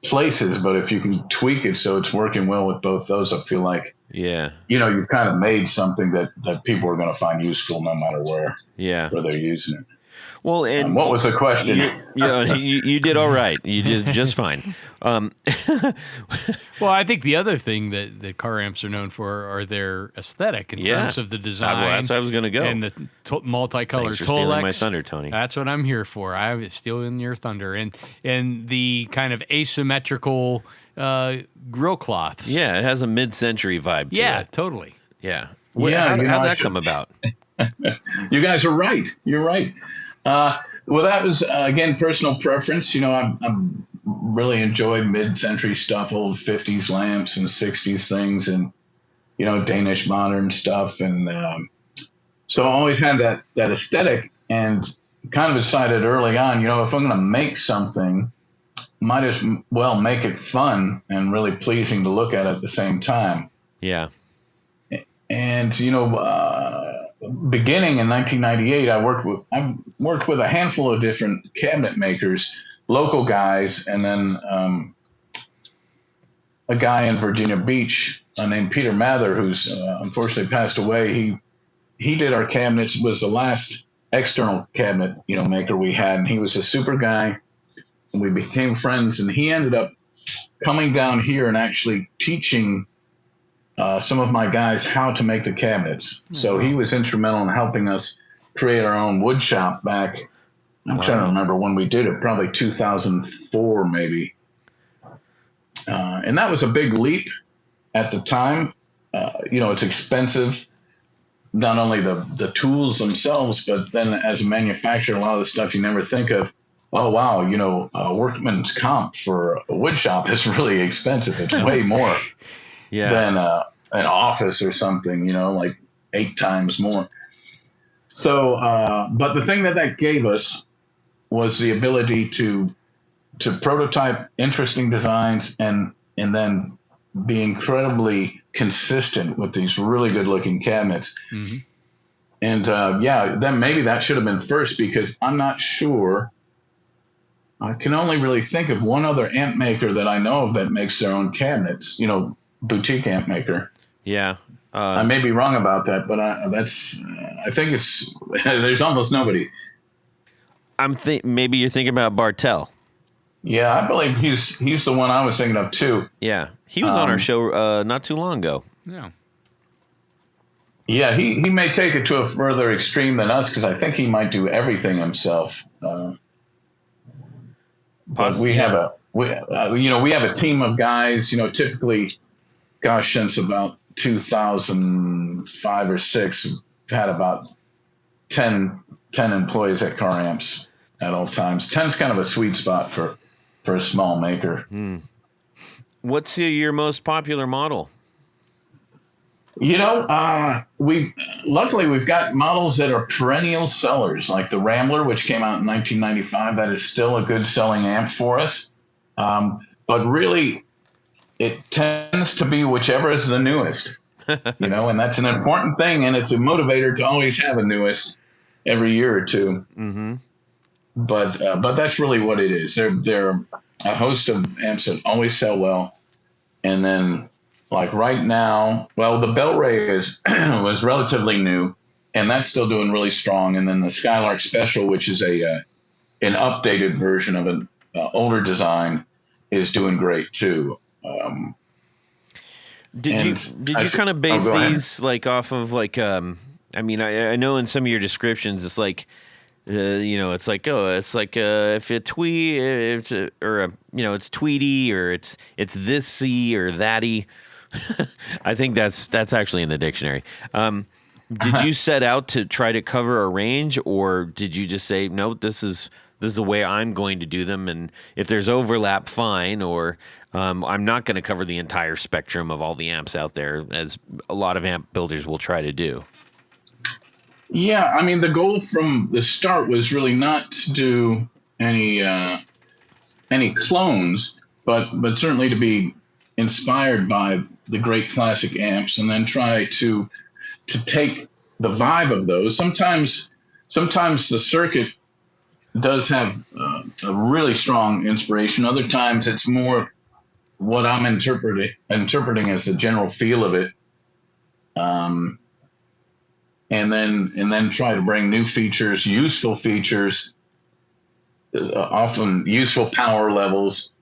places, but if you can tweak it so it's working well with both those, I feel like, you've kind of made something that people are going to find useful no matter where they're using it. Well, and what was the question? You did all right. You did just fine. Well, I think the other thing that Carr amps are known for are their aesthetic in terms of the design. Well, that's where I was going to go. And the multicolored Thanks for stealing Tolex. my thunder, Tony. That's what I'm here for. I was stealing your thunder. And the kind of asymmetrical grill cloths. Yeah, it has a mid-century vibe to it. Yeah, totally. Yeah. Yeah, how'd that come about? You guys are right. You're right. Well, that was, again, personal preference. I'm really enjoyed mid-century stuff, old 50s lamps and 60s things and, Danish modern stuff. And so I always had that aesthetic and kind of decided early on, if I'm going to make something, might as well make it fun and really pleasing to look at the same time. Yeah. And, beginning in 1998, I worked with a handful of different cabinet makers, local guys, and then a guy in Virginia Beach named Peter Mather, who's unfortunately passed away. He did our cabinets, was the last external cabinet maker we had, and he was a super guy. And we became friends, and he ended up coming down here and actually teaching some of my guys how to make the cabinets. So he was instrumental in helping us create our own wood shop back. I'm trying to remember when we did it, probably 2004 maybe. And that was a big leap at the time. It's expensive, not only the tools themselves, but then as a manufacturer, a lot of the stuff you never think of. Oh, wow, a workman's comp for a wood shop is really expensive. It's way more than an office or something, like 8 times more. So, but the thing that gave us was the ability to prototype interesting designs and then be incredibly consistent with these really good looking cabinets. Mm-hmm. And then maybe that should have been first, because I'm not sure. I can only really think of one other amp maker that I know of that makes their own cabinets, boutique amp maker. Yeah. I may be wrong about that, but I think it's, there's almost nobody. Maybe you're thinking about Bartel. Yeah, I believe he's the one I was thinking of too. Yeah, he was on our show not too long ago. Yeah. Yeah, he may take it to a further extreme than us, because I think he might do everything himself. But we have a team of guys. Typically, since about 2005 or 6, we've had about 10 employees at Carr Amps at all times. 10's kind of a sweet spot for a small maker. What's your most popular model? We've got models that are perennial sellers, like the Rambler, which came out in 1995. That is still a good selling amp for us. But really, it tends to be whichever is the newest, and that's an important thing. And it's a motivator to always have a newest every year or two. Mm-hmm. But that's really what it is. They're a host of amps that always sell well. And then, like right now, the Bell Ray was relatively new, and that's still doing really strong. And then the Skylark Special, which is an updated version of an older design, is doing great too. Did you kind of base these like off of like I know in some of your descriptions it's like it's like if it's Tweety or it's this-y or that-y. I think that's actually in the dictionary. Did you set out to try to cover a range, or did you just say, no, this is the way I'm going to do them, and if there's overlap, fine, or I'm not going to cover the entire spectrum of all the amps out there, as a lot of amp builders will try to do? Yeah, the goal from the start was really not to do any clones, but certainly to be inspired by the great classic amps, and then try to take the vibe of those. Sometimes the circuit does have a really strong inspiration. Other times it's more what I'm interpreting as the general feel of it. And then try to bring new features, useful features, often useful power levels,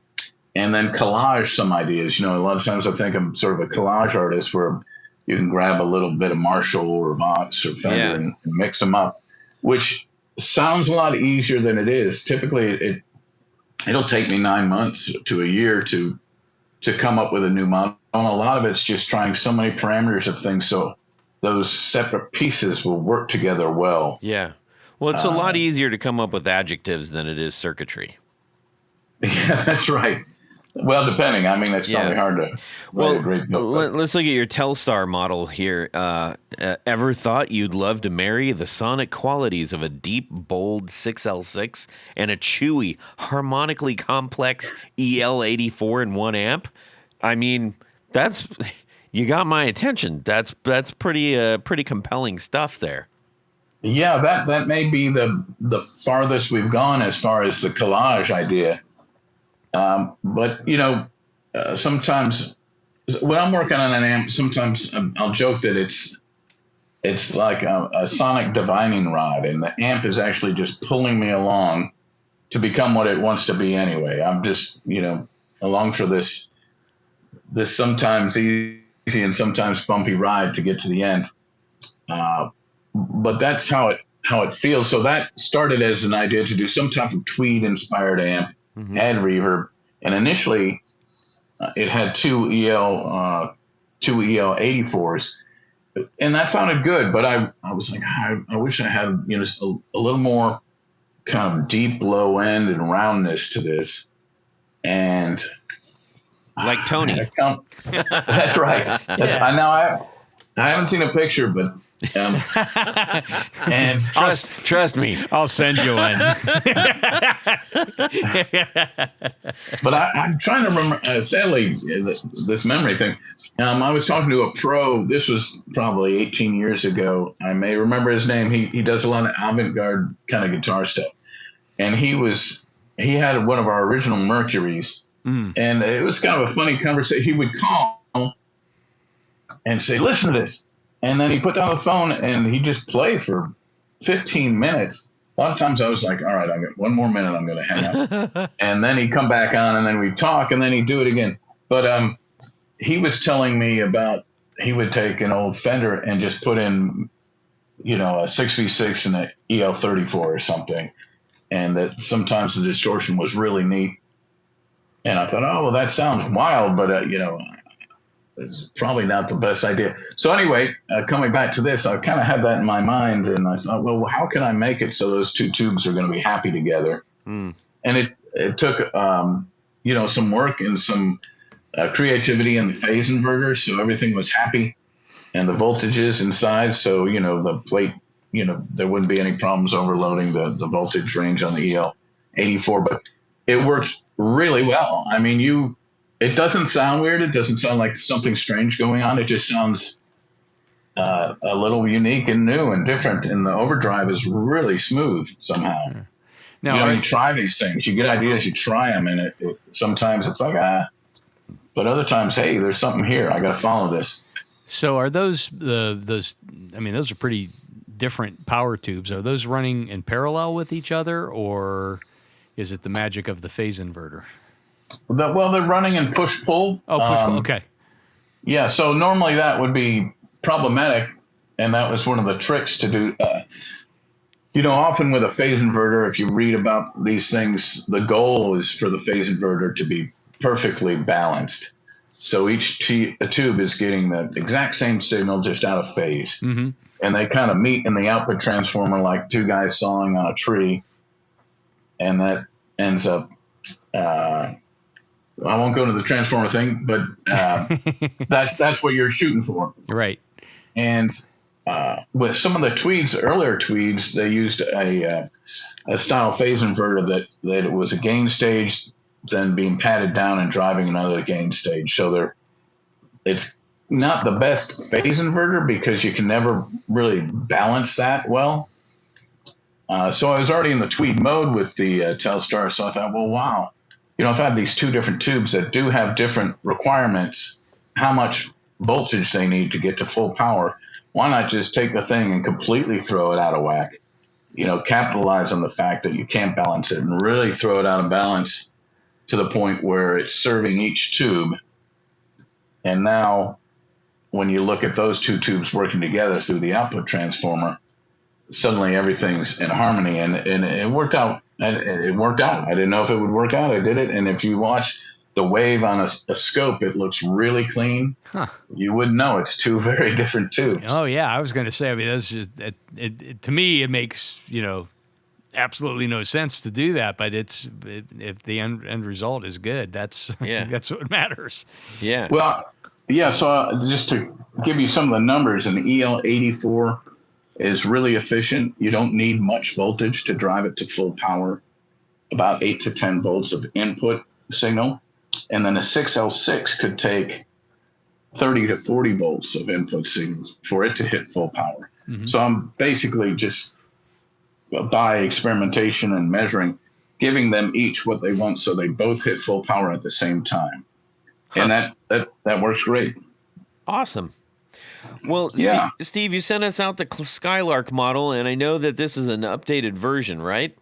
and then collage some ideas. A lot of times I think I'm sort of a collage artist, where you can grab a little bit of Marshall or Vox or Fender and mix them up, which sounds a lot easier than it is. Typically, it'll take me 9 months to a year to come up with a new model. And a lot of it's just trying so many parameters of things, so those separate pieces will work together well. Yeah. Well, it's a lot easier to come up with adjectives than it is circuitry. Yeah, that's right. Well, depending. It's probably hard to write a great book. Let's look at your Telstar model here. Ever thought you'd love to marry the sonic qualities of a deep, bold 6L6 and a chewy, harmonically complex EL84 in one amp? That's... You got my attention. That's pretty compelling stuff there. Yeah, that may be the farthest we've gone as far as the collage idea. But sometimes when I'm working on an amp, sometimes I'll joke that it's like a sonic divining rod, and the amp is actually just pulling me along to become what it wants to be anyway. I'm just along for this sometimes easy and sometimes bumpy ride to get to the end. But that's how it feels. So that started as an idea to do some type of tweed inspired amp, add reverb, and initially it had two EL 84s, and that sounded good. But I was like, I wish I had a little more kind of deep low end and roundness to this, and like Tony. That's right. I haven't seen a picture, but and trust me, I'll send you one. But I'm trying to remember. Sadly, this memory thing. I was talking to a pro. This was probably 18 years ago. I may remember his name. He does a lot of avant-garde kind of guitar stuff, and he had one of our original Mercuries, and it was kind of a funny conversation. He would call and say, "Listen to this." And then he put down the phone and he just played for 15 minutes. A lot of times I was like, all right, I got one more minute, I'm going to hang up. And then he'd come back on and then we'd talk and then he'd do it again. But he was telling me about he would take an old Fender and just put in, a 6v6 and an EL34 or something. And that sometimes the distortion was really neat. And I thought, oh, well, that sounds wild, but, it's probably not the best idea. So anyway, coming back to this, I kind of had that in my mind, and I thought, well, how can I make it so those two tubes are going to be happy together? And it took, some work and some creativity in the phase inverter, so everything was happy, and the voltages inside, so the plate, there wouldn't be any problems overloading the voltage range on the EL84, but it worked really well. I mean, it doesn't sound weird. It doesn't sound like something strange going on. It just sounds a little unique and new and different. And the overdrive is really smooth somehow. Now, you try these things. You get ideas, you try them, and it sometimes it's like, but other times, hey, there's something here. I got to follow this. So are those those? I mean, those are pretty different power tubes. Are those running in parallel with each other, or is it the magic of the phase inverter? Well, they're running in push-pull. Oh, push-pull, okay. Yeah, so normally that would be problematic, and that was one of the tricks to do. Often with a phase inverter, if you read about these things, the goal is for the phase inverter to be perfectly balanced. So each tube is getting the exact same signal, just out of phase. Mm-hmm. And they kind of meet in the output transformer like two guys sawing on a tree, and that ends up... I won't go into the transformer thing, but that's what you're shooting for. Right. And with some of the tweeds, earlier tweeds, they used a style phase inverter that it was a gain stage, then being patted down and driving another gain stage. So it's not the best phase inverter because you can never really balance that well. So I was already in the tweed mode with the Telstar, so I thought, well, wow. If I have these two different tubes that do have different requirements, how much voltage they need to get to full power, why not just take the thing and completely throw it out of whack? Capitalize on the fact that you can't balance it and really throw it out of balance to the point where it's serving each tube. And now when you look at those two tubes working together through the output transformer, suddenly everything's in harmony, and it worked out. It worked out. I didn't know if it would work out. I did it. And if you watch the wave on a scope, it looks really clean. Huh. You wouldn't know. It's two very different tubes. Oh, yeah. I was going to say, I mean, that's just, to me, it makes, absolutely no sense to do that. But if the end result is good, that's what matters. Yeah. Well, yeah. So just to give you some of the numbers, an EL84 is really efficient. You don't need much voltage to drive it to full power, about 8 to 10 volts of input signal. And then a 6L6 could take 30 to 40 volts of input signals for it to hit full power. Mm-hmm. So I'm basically just, by experimentation and measuring, giving them each what they want so they both hit full power at the same time. Huh. And that works great. Awesome. Well, yeah. Steve, you sent us out the Skylark model, and I know that this is an updated version, right?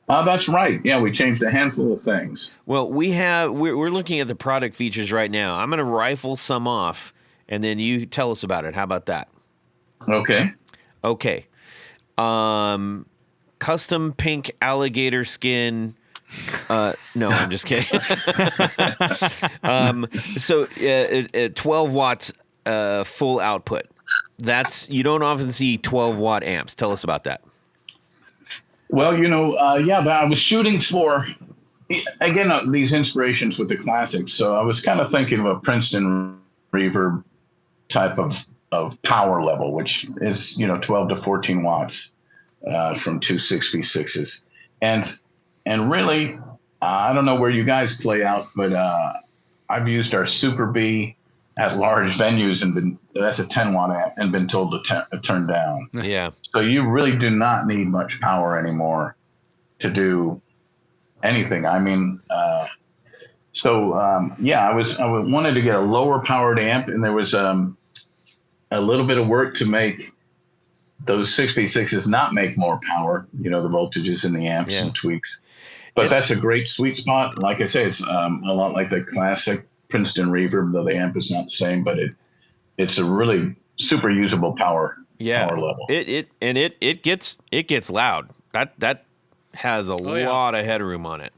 That's right. Yeah, we changed a handful of things. Well, we're looking at the product features right now. I'm going to rifle some off, and then you tell us about it. How about that? Okay. Okay. Custom pink alligator skin. No, I'm just kidding. So 12 watts full output. You don't often see 12 watt amps. Tell us about that. Well, but I was shooting for, again, these inspirations with the classics. So I was kind of thinking of a Princeton reverb type of power level, which is, 12 to 14 watts from 266s. And really, I don't know where you guys play out, but I've used our Super B at large venues that's a 10 watt amp and been told to turn down. Yeah. So you really do not need much power anymore to do anything. I mean, I wanted to get a lower powered amp, and there was a little bit of work to make those 66s not make more power, the voltages in the amps and tweaks. But that's a great sweet spot. Like I say, it's a lot like the classic Princeton reverb, though the amp is not the same, but it's a really super usable power level. It gets loud. That has a lot of headroom on it.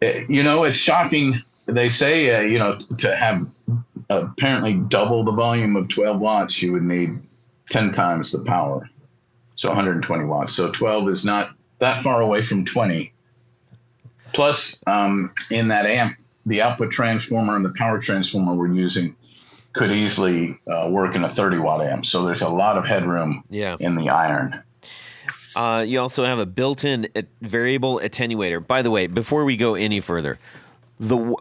It's shocking. They say to have apparently double the volume of 12 watts, you would need 10 times the power. So 120 watts. So 12 is not that far away from 20. Plus, in that amp, the output transformer and the power transformer we're using could easily work in a 30 watt amp. So there's a lot of headroom in the iron. You also have a built-in variable attenuator. By the way, before we go any further, the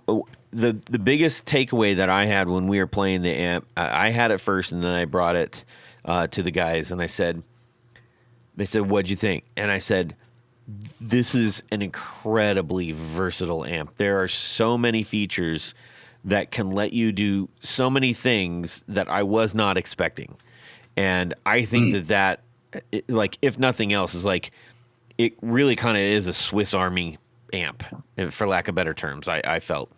biggest takeaway that I had when we were playing the amp, I had it first, and then I brought it to the guys, and they said, "What'd you think?" And I said, "This is an incredibly versatile amp. There are so many features that can let you do so many things that I was not expecting." And I think that if nothing else, is it really kind of is a Swiss Army amp, for lack of better terms, I felt.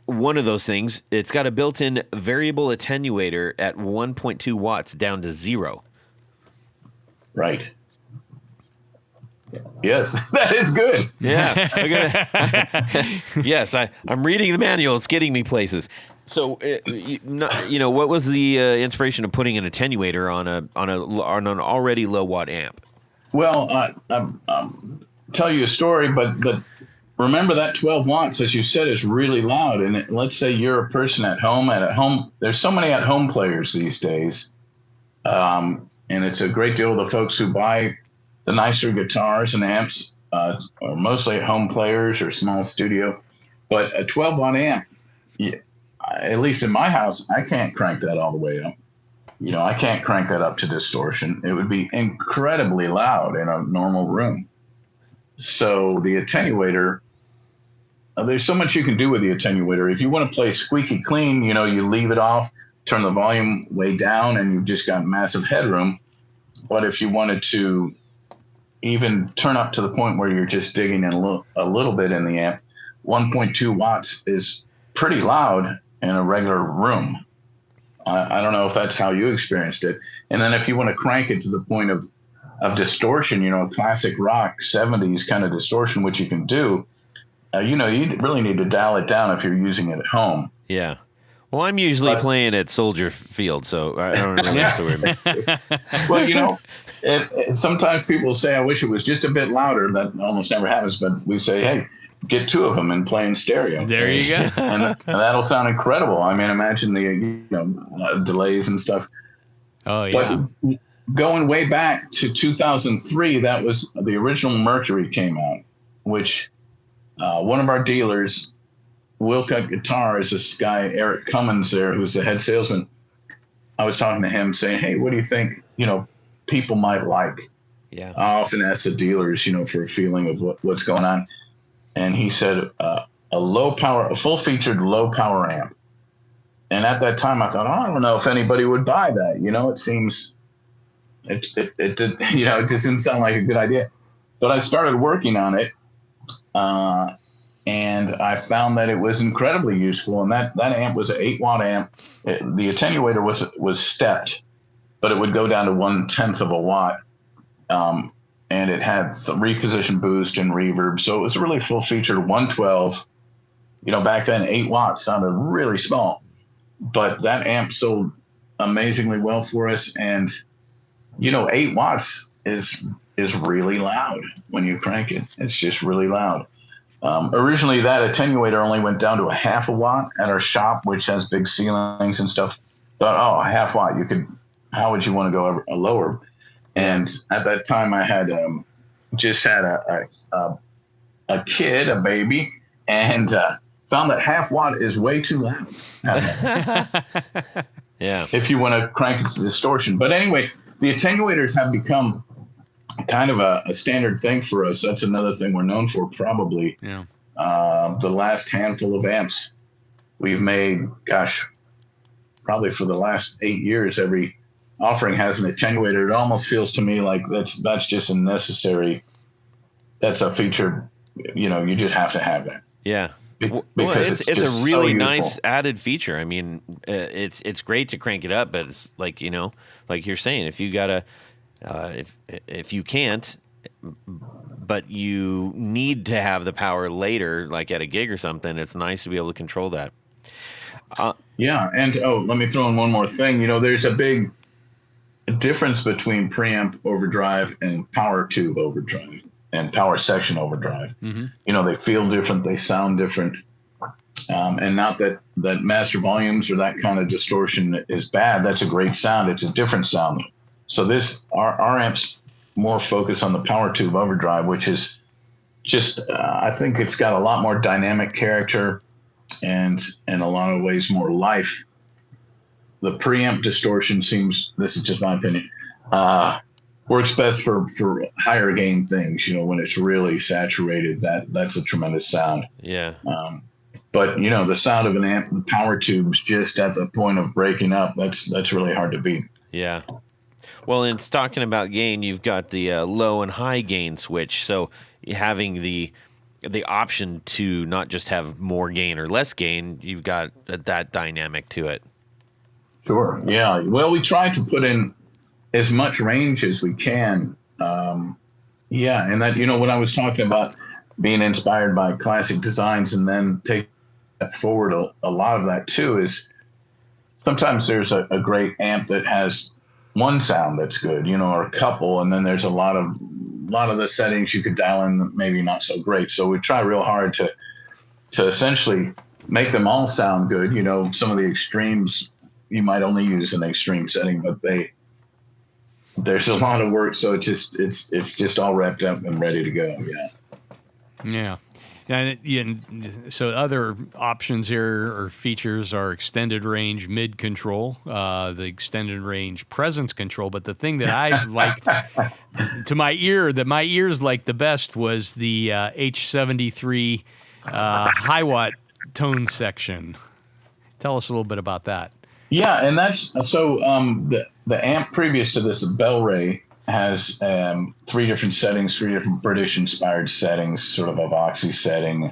One of those things, it's got a built-in variable attenuator at 1.2 watts down to 0. Right. Yes, that is good. Yeah. Yes, I'm reading the manual. It's getting me places. So, what was the inspiration of putting an attenuator on an already low watt amp? Well, tell you a story, but remember that 12 watts, as you said, is really loud. And let's say you're a person at home. There's so many at-home players these days, and it's a great deal of the folks who buy the nicer guitars and amps are mostly at-home players or small studio. But a 12-watt amp, at least in my house, I can't crank that all the way up. I can't crank that up to distortion. It would be incredibly loud in a normal room. So the attenuator, there's so much you can do with the attenuator. If you want to play squeaky clean, you leave it off, turn the volume way down, and you've just got massive headroom. But if you wanted to even turn up to the point where you're just digging in a little bit in the amp, 1.2 watts is pretty loud in a regular room. I don't know if that's how you experienced it. And then if you want to crank it to the point of distortion, classic rock 70s kind of distortion, which you can do, you really need to dial it down if you're using it at home. Yeah. Well, I'm usually playing at Soldier Field, so I don't really have to worry about it. Well, sometimes people say, I wish it was just a bit louder. That almost never happens, but we say, hey, get two of them and play in stereo. There you go. and that'll sound incredible. I mean, imagine the delays and stuff. Oh, yeah. But going way back to 2003, that was the original Mercury came out, which one of our dealers, Will Cut Guitars, this guy, Eric Cummins there, who's the head salesman, I was talking to him saying, hey, what do you think, people might like? Yeah. I often ask the dealers, for a feeling of what's going on. And he said, a full-featured low-power amp. And at that time, I thought, I don't know if anybody would buy that. It seems, it didn't sound like a good idea. But I started working on it, and I found that it was incredibly useful. And that amp was an 8-watt amp. The attenuator was stepped, but it would go down to 1/10 of a watt. And it had reposition boost and reverb. So it was a really full featured 112. Back then 8 watts sounded really small, but that amp sold amazingly well for us. And, 8 watts is really loud when you crank it. It's just really loud. Originally that attenuator only went down to a 1/2 watt at our shop, which has big ceilings and stuff. But, a 1/2 watt, how would you want to go lower? And at that time, I had just had a kid, a baby, and found that 1/2 watt is way too loud. Yeah. If you want to crank it to distortion. But anyway, the attenuators have become kind of a standard thing for us. That's another thing we're known for, probably. Yeah. The last handful of amps we've made, probably for the last 8 years, every offering has an attenuator. It almost feels to me like that's just a necessary. That's a feature. You just have to have that. Yeah. Because it's a really nice added feature. I mean, it's great to crank it up, but it's like like you're saying, if you gotta, if you can't, but you need to have the power later, like at a gig or something, it's nice to be able to control that. Yeah, and let me throw in one more thing. There's a big difference between preamp overdrive and power tube overdrive and power section overdrive. Mm-hmm. They feel different, they sound different, and not that master volumes or that kind of distortion is bad. That's a great sound. It's a different sound. So our amps more focus on the power tube overdrive, which is just I think it's got a lot more dynamic character and in a lot of ways more life. The preamp distortion seems, this is just my opinion, works best for higher gain things. When it's really saturated, that's a tremendous sound. Yeah. But the sound of an amp, the power tubes just at the point of breaking up, that's really hard to beat. Yeah. Well, in talking about gain, you've got the low and high gain switch. So having the option to not just have more gain or less gain, you've got that dynamic to it. Sure. Yeah. Well, we try to put in as much range as we can. And that, when I was talking about being inspired by classic designs and then take that forward, a lot of that too is sometimes there's a great amp that has one sound that's good, or a couple, and then there's a lot of the settings you could dial in maybe not so great. So we try real hard to essentially make them all sound good. Some of the extremes you might only use an extreme setting, but there's a lot of work, so it's just all wrapped up and ready to go. Yeah. And so other options here or features are extended range mid control, the extended range presence control. But the thing that I liked to my ears liked the best was the H73 high watt tone section. Tell us a little bit about that. Yeah, and that's so the amp previous to this, Bell Ray, has 3 different settings, 3 different British inspired settings, sort of a Voxy setting,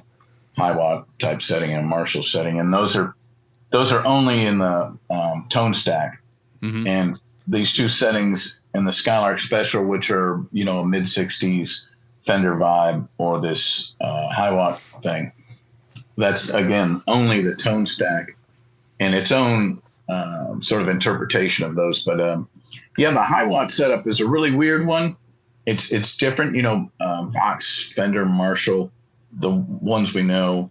high watt type setting, and a Marshall setting, and those are only in the tone stack. Mm-hmm. And these 2 settings in the Skylark Special, which are a mid 60s Fender vibe or this high watt thing, that's again only the tone stack and its own sort of interpretation of those. But the high watt setup is a really weird one. It's different, Vox, Fender, Marshall, the ones we know,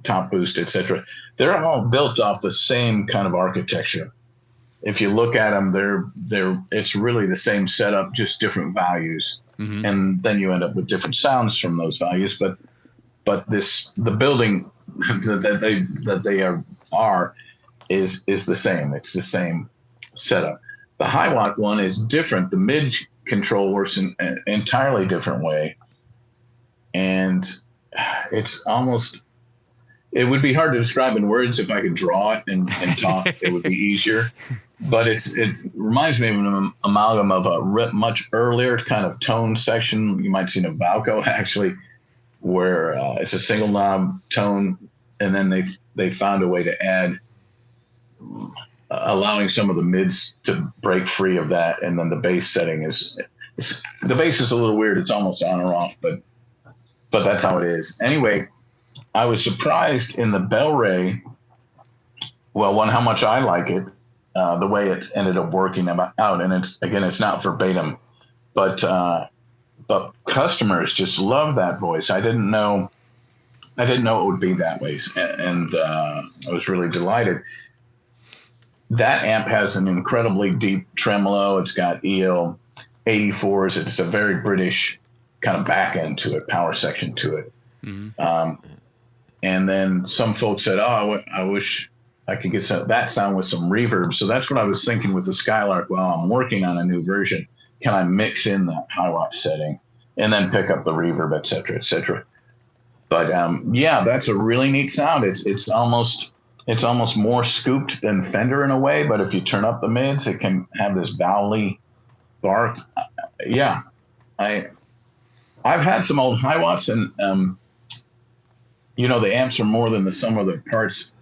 Top Boost, etc. They're all built off the same kind of architecture. If you look at them, it's really the same setup, just different values, mm-hmm. and then you end up with different sounds from those values. But the building that they are is the same. It's the same setup. The high watt one is different. The mid control works in an entirely different way, and it's it would be hard to describe in words. If I could draw it and talk, it would be easier. But it reminds me of an amalgam of a much earlier kind of tone section. You might see in a Valco actually, where it's a single knob tone, and then they found a way to add, allowing some of the mids to break free of that, and then the bass setting the bass is a little weird. It's almost on or off, but that's how it is. Anyway, I was surprised in the Bell Ray. Well, one, how much I like it, the way it ended up working out, and it's not verbatim, but customers just love that voice. I didn't know it would be that way, and I was really delighted. That amp has an incredibly deep tremolo. It's got EL 84s. It's a very British kind of back end to it, power section to it. Mm-hmm. And then some folks said, "Oh, I wish I could get that sound with some reverb." So that's what I was thinking with the Skylark. Well, I'm working on a new version. Can I mix in that high watt setting and then pick up the reverb, et cetera, et cetera? But yeah, that's a really neat sound. It's almost more scooped than Fender in a way. But if you turn up the mids, it can have this vowely bark. Yeah, I've had some old high watts, and the amps are more than the sum of the parts.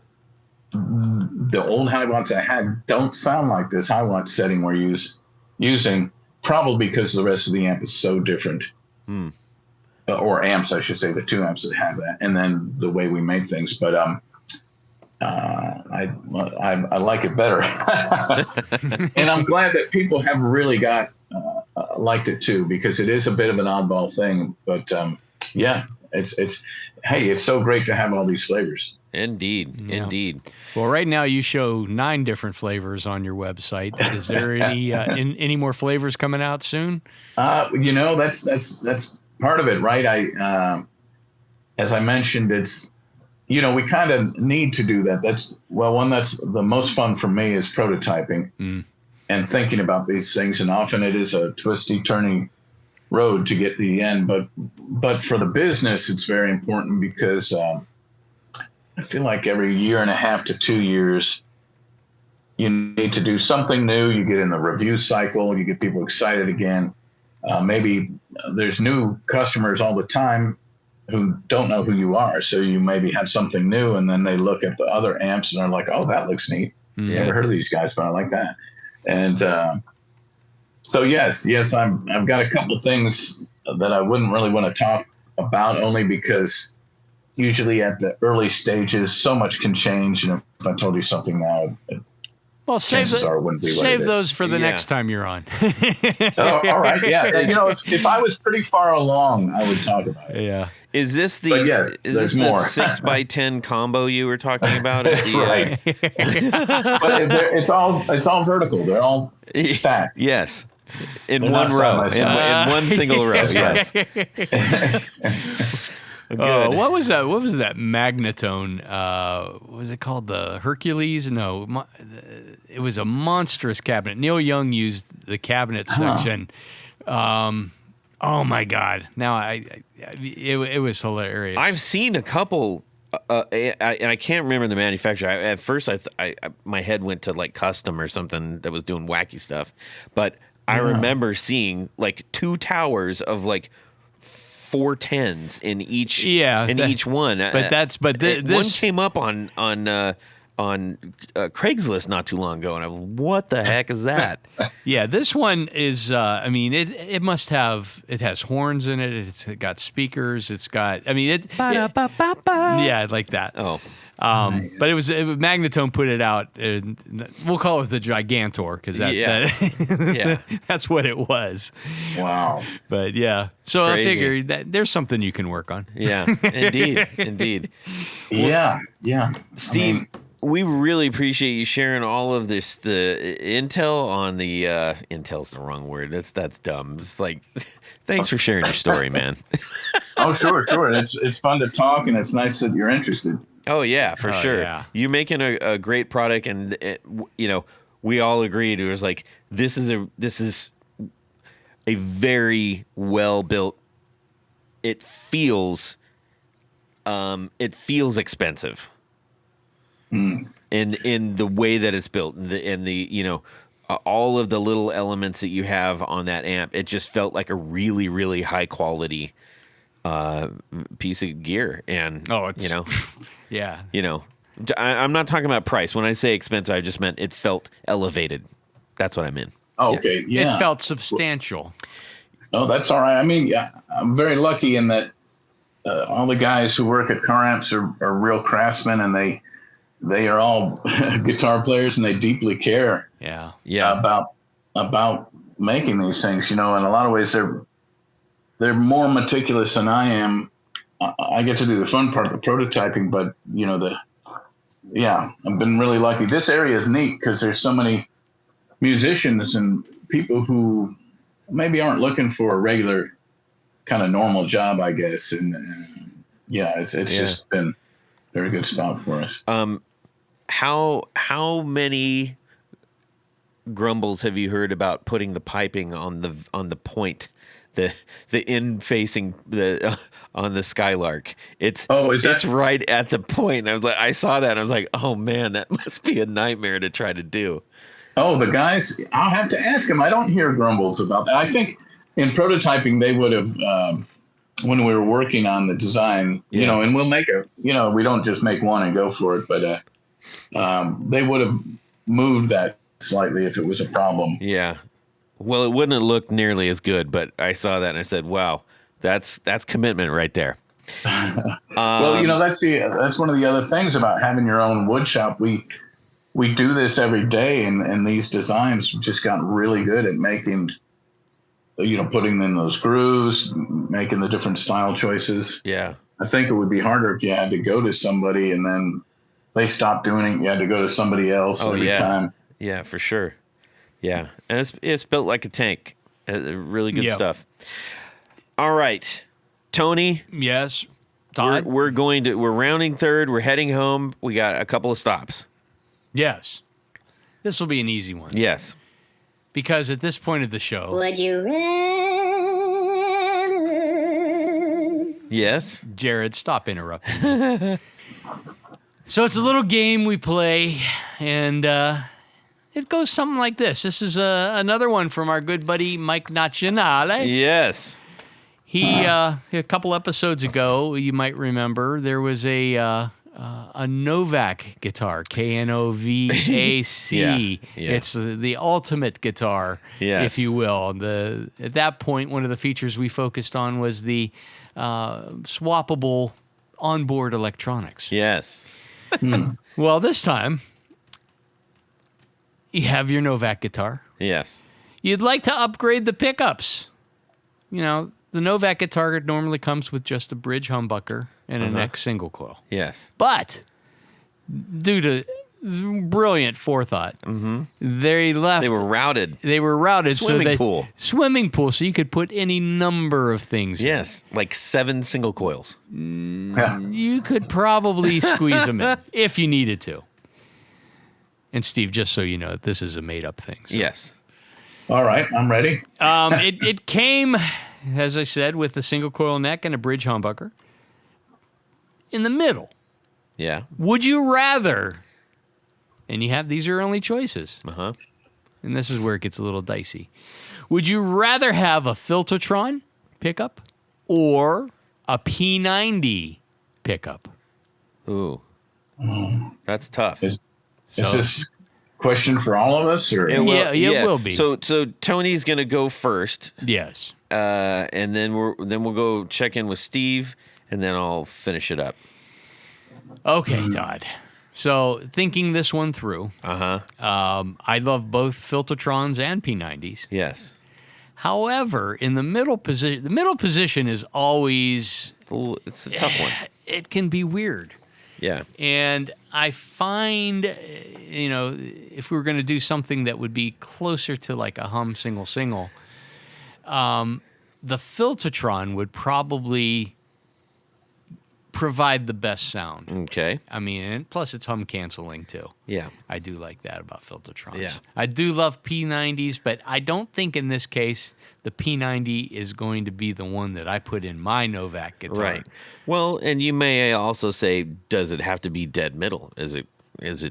The old high watts I had don't sound like this high watt setting we're using, probably because the rest of the amp is so different. Or amps, I should say, the two amps that have that, and then the way we make things. But I like it better, and I'm glad that people have really liked it too, because it is a bit of an oddball thing. But yeah, it's so great to have all these flavors. Indeed. Well, right now you show 9 different flavors on your website. Is there any more flavors coming out soon? That's part of it, right? As I mentioned, it's we kind of need to do that. That's the most fun for me is prototyping and thinking about these things. And often it is a twisty, turning road to get to the end. But for the business, it's very important because I feel like every year and a half to 2 years, you need to do something new. You get in the review cycle. You get people excited again. Maybe there's new customers all the time who don't know who you are. So you maybe have something new, and then they look at the other amps and they're like, "Oh, that looks neat. Never heard of these guys, but I like that." And so yes, I've got a couple of things that I wouldn't really want to talk about, only because usually at the early stages, so much can change. And if I told you something now, well, save those for the next time you're on. Oh, all right. Yeah. If I was pretty far along, I would talk about it. Yeah. Is this the 6x10 combo you were talking about? That's right. But it's all vertical. They're all stacked. Yes. In one row. In one single row. Yes. What was that? What was that Magnatone? What was it called? The Hercules? No, it was a monstrous cabinet. Neil Young used the cabinet section. Oh my God! Now it was hilarious. I've seen a couple, and I can't remember the manufacturer. At first, my head went to like Custom or something that was doing wacky stuff, but I remember seeing like 2 towers of like 410s in each. Each one. This one came up on Craigslist not too long ago, and I'm, what the heck is that? Yeah, this one is. It must have. It has horns in it. It's got speakers. It's got. Yeah, like that. Oh. But it was Magnatone put it out. We'll call it the Gigantor because that's what it was. Wow. But yeah, so Crazy. I figured that there's something you can work on. Yeah, indeed. Yeah. Steve, we really appreciate you sharing all of this. The intel on the intel's the wrong word. That's dumb. It's like, thanks for sharing your story, man. Oh, sure. It's fun to talk, and it's nice that you're interested. Oh yeah, for sure. Yeah. You're making a great product, and we all agreed. It was like this is a very well built. It feels it feels expensive. In the way that it's built, and the all of the little elements that you have on that amp, it just felt like a really, really high quality piece of gear. And yeah. I'm not talking about price. When I say expensive, I just meant it felt elevated. That's what I meant. Oh, okay, yeah. It felt substantial. Oh, that's all right. I mean, yeah, I'm very lucky in that all the guys who work at Carr Amps are real craftsmen, and they are all guitar players, and they deeply care about making these things. In a lot of ways, they're more meticulous than I am. I get to do the fun part, the prototyping, but I've been really lucky. This area is neat because there's so many musicians and people who maybe aren't looking for a regular kind of normal job, I guess. And it's just been a very good spot for us. How many grumbles have you heard about putting the piping on the point, the end facing on the Skylark? It's right at the point. And I saw that and I was like, oh man, that must be a nightmare to try to do. Oh, the guys, I'll have to ask them. I don't hear grumbles about that. I think in prototyping, they would have, when we were working on the design, and we'll make we don't just make one and go for it, but they would have moved that slightly if it was a problem. Yeah. Well, it wouldn't have looked nearly as good, but I saw that and I said, wow, that's commitment right there. Well, that's one of the other things about having your own wood shop. We do this every day, and these designs just gotten really good at making, putting in those grooves, making the different style choices. Yeah. I think it would be harder if you had to go to somebody and then they stopped doing it. You had to go to somebody else every time. Yeah, for sure. Yeah. And it's built like a tank. Really good stuff. All right. Tony. Yes. Todd. We're rounding third. We're heading home. We got a couple of stops. Yes. This will be an easy one. Yes. Because at this point of the show... Would you rather? Yes. Jared, stop interrupting me. So it's a little game we play, and it goes something like this. This is another one from our good buddy Mike Nazionale. Yes. He, a couple episodes ago, you might remember, there was a Novak guitar, Knovac. Yeah. It's the ultimate guitar, if you will. At that point, one of the features we focused on was the swappable onboard electronics. Yes. Well, this time, you have your Novak guitar. Yes. You'd like to upgrade the pickups. The Novak guitar normally comes with just a bridge humbucker and a neck single coil. Yes. But due to brilliant forethought, they were routed. Swimming pool. Swimming pool, so you could put any number of things Yes, like 7 single coils. You could probably squeeze them in if you needed to. And Steve, just so you know, this is a made-up thing. So. Yes. All right, I'm ready. It came, as I said, with a single coil neck and a bridge humbucker. In the middle. Yeah. Would you rather, and these are your only choices. Uh-huh. And this is where it gets a little dicey. Would you rather have a Filtertron pickup or a P90 pickup? Ooh. That's tough. Is this question for all of us, or it will be. So Tony's gonna go first. Yes. And then we'll go check in with Steve, and then I'll finish it up. Okay, Todd. So thinking this one through, I love both Filtertrons and P90s. Yes. However, in the middle position is always it's a tough one. It can be weird. Yeah. And I find, if we were going to do something that would be closer to like a hum single, the Filtertron would probably provide the best sound. Okay. I mean, and plus it's hum canceling too. Yeah. I do like that about Filtertrons. Yeah. I do love P90s, but I don't think in this case the P90 is going to be the one that I put in my Novak guitar. Right. Well, and you may also say, does it have to be dead middle? Is it,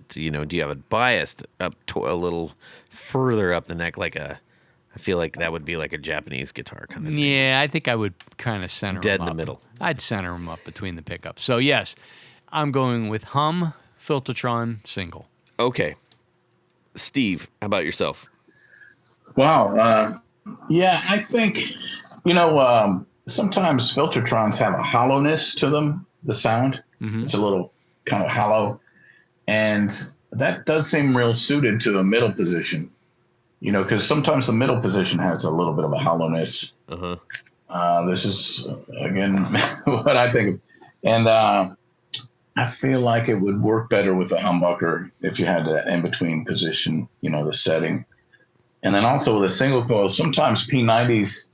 do you have it biased up to a little further up the neck I feel like that would be like a Japanese guitar kind of thing. Yeah, I think I would kind of center them up. Dead in the middle. I'd center them up between the pickups. So, yes, I'm going with hum Filtertron single. Okay. Steve, how about yourself? Wow. Yeah, I think, sometimes Filtertrons have a hollowness to them, the sound. Mm-hmm. It's a little kind of hollow. And that does seem real suited to a middle position. Because sometimes the middle position has a little bit of a hollowness. Uh-huh. This is, again, what I think of. And I feel like it would work better with a humbucker if you had that in-between position, the setting. And then also with a single coil, sometimes P90s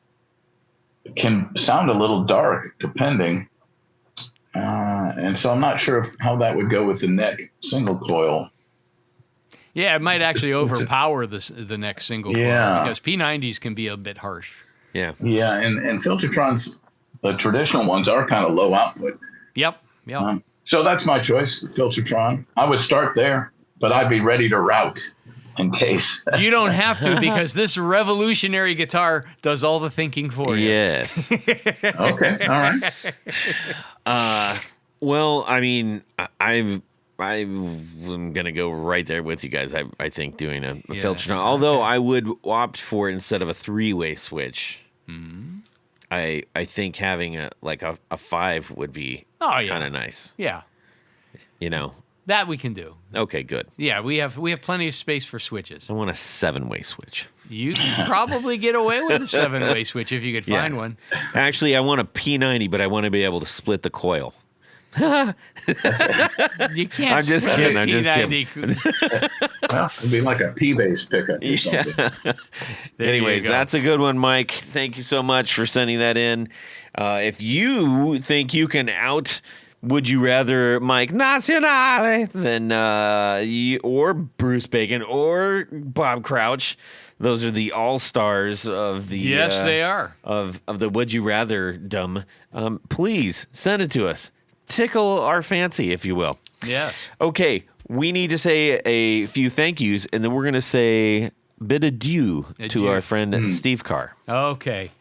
can sound a little dark, depending. And so I'm not sure how that would go with the neck single coil. Yeah, it might actually overpower the next single coil because P90s can be a bit harsh. Yeah. Yeah, and Filtertrons, the traditional ones, are kind of low output. Yep. So that's my choice, Filtertron. I would start there, but I'd be ready to route in case. You don't have to because this revolutionary guitar does all the thinking for you. Yes. Okay, all right. Well, I mean, I'm going to go right there with you guys. I think doing a Filtertron, although I would opt for instead of a three-way switch. Mm-hmm. I think having a 5 would be kind of nice. Yeah. That we can do. Okay, good. Yeah, we have plenty of space for switches. I want a 7-way switch. You can probably get away with a 7-way switch if you could find one. Actually, I want a P90, but I want to be able to split the coil. You can't. I'm just kidding. Well, it'd be like a P-bass pickup or something. Anyways, that's a good one, Mike. Thank you so much for sending that in. If you think you can would you rather Mike Nazionale than or Bruce Bacon or Bob Crouch? Those are the all-stars of the they are of the Would You Rather dumb. Please send it to us. Tickle our fancy, if you will. Yes. Okay, we need to say a few thank yous, and then we're going to say bid adieu to our friend Steve Carr. Okay.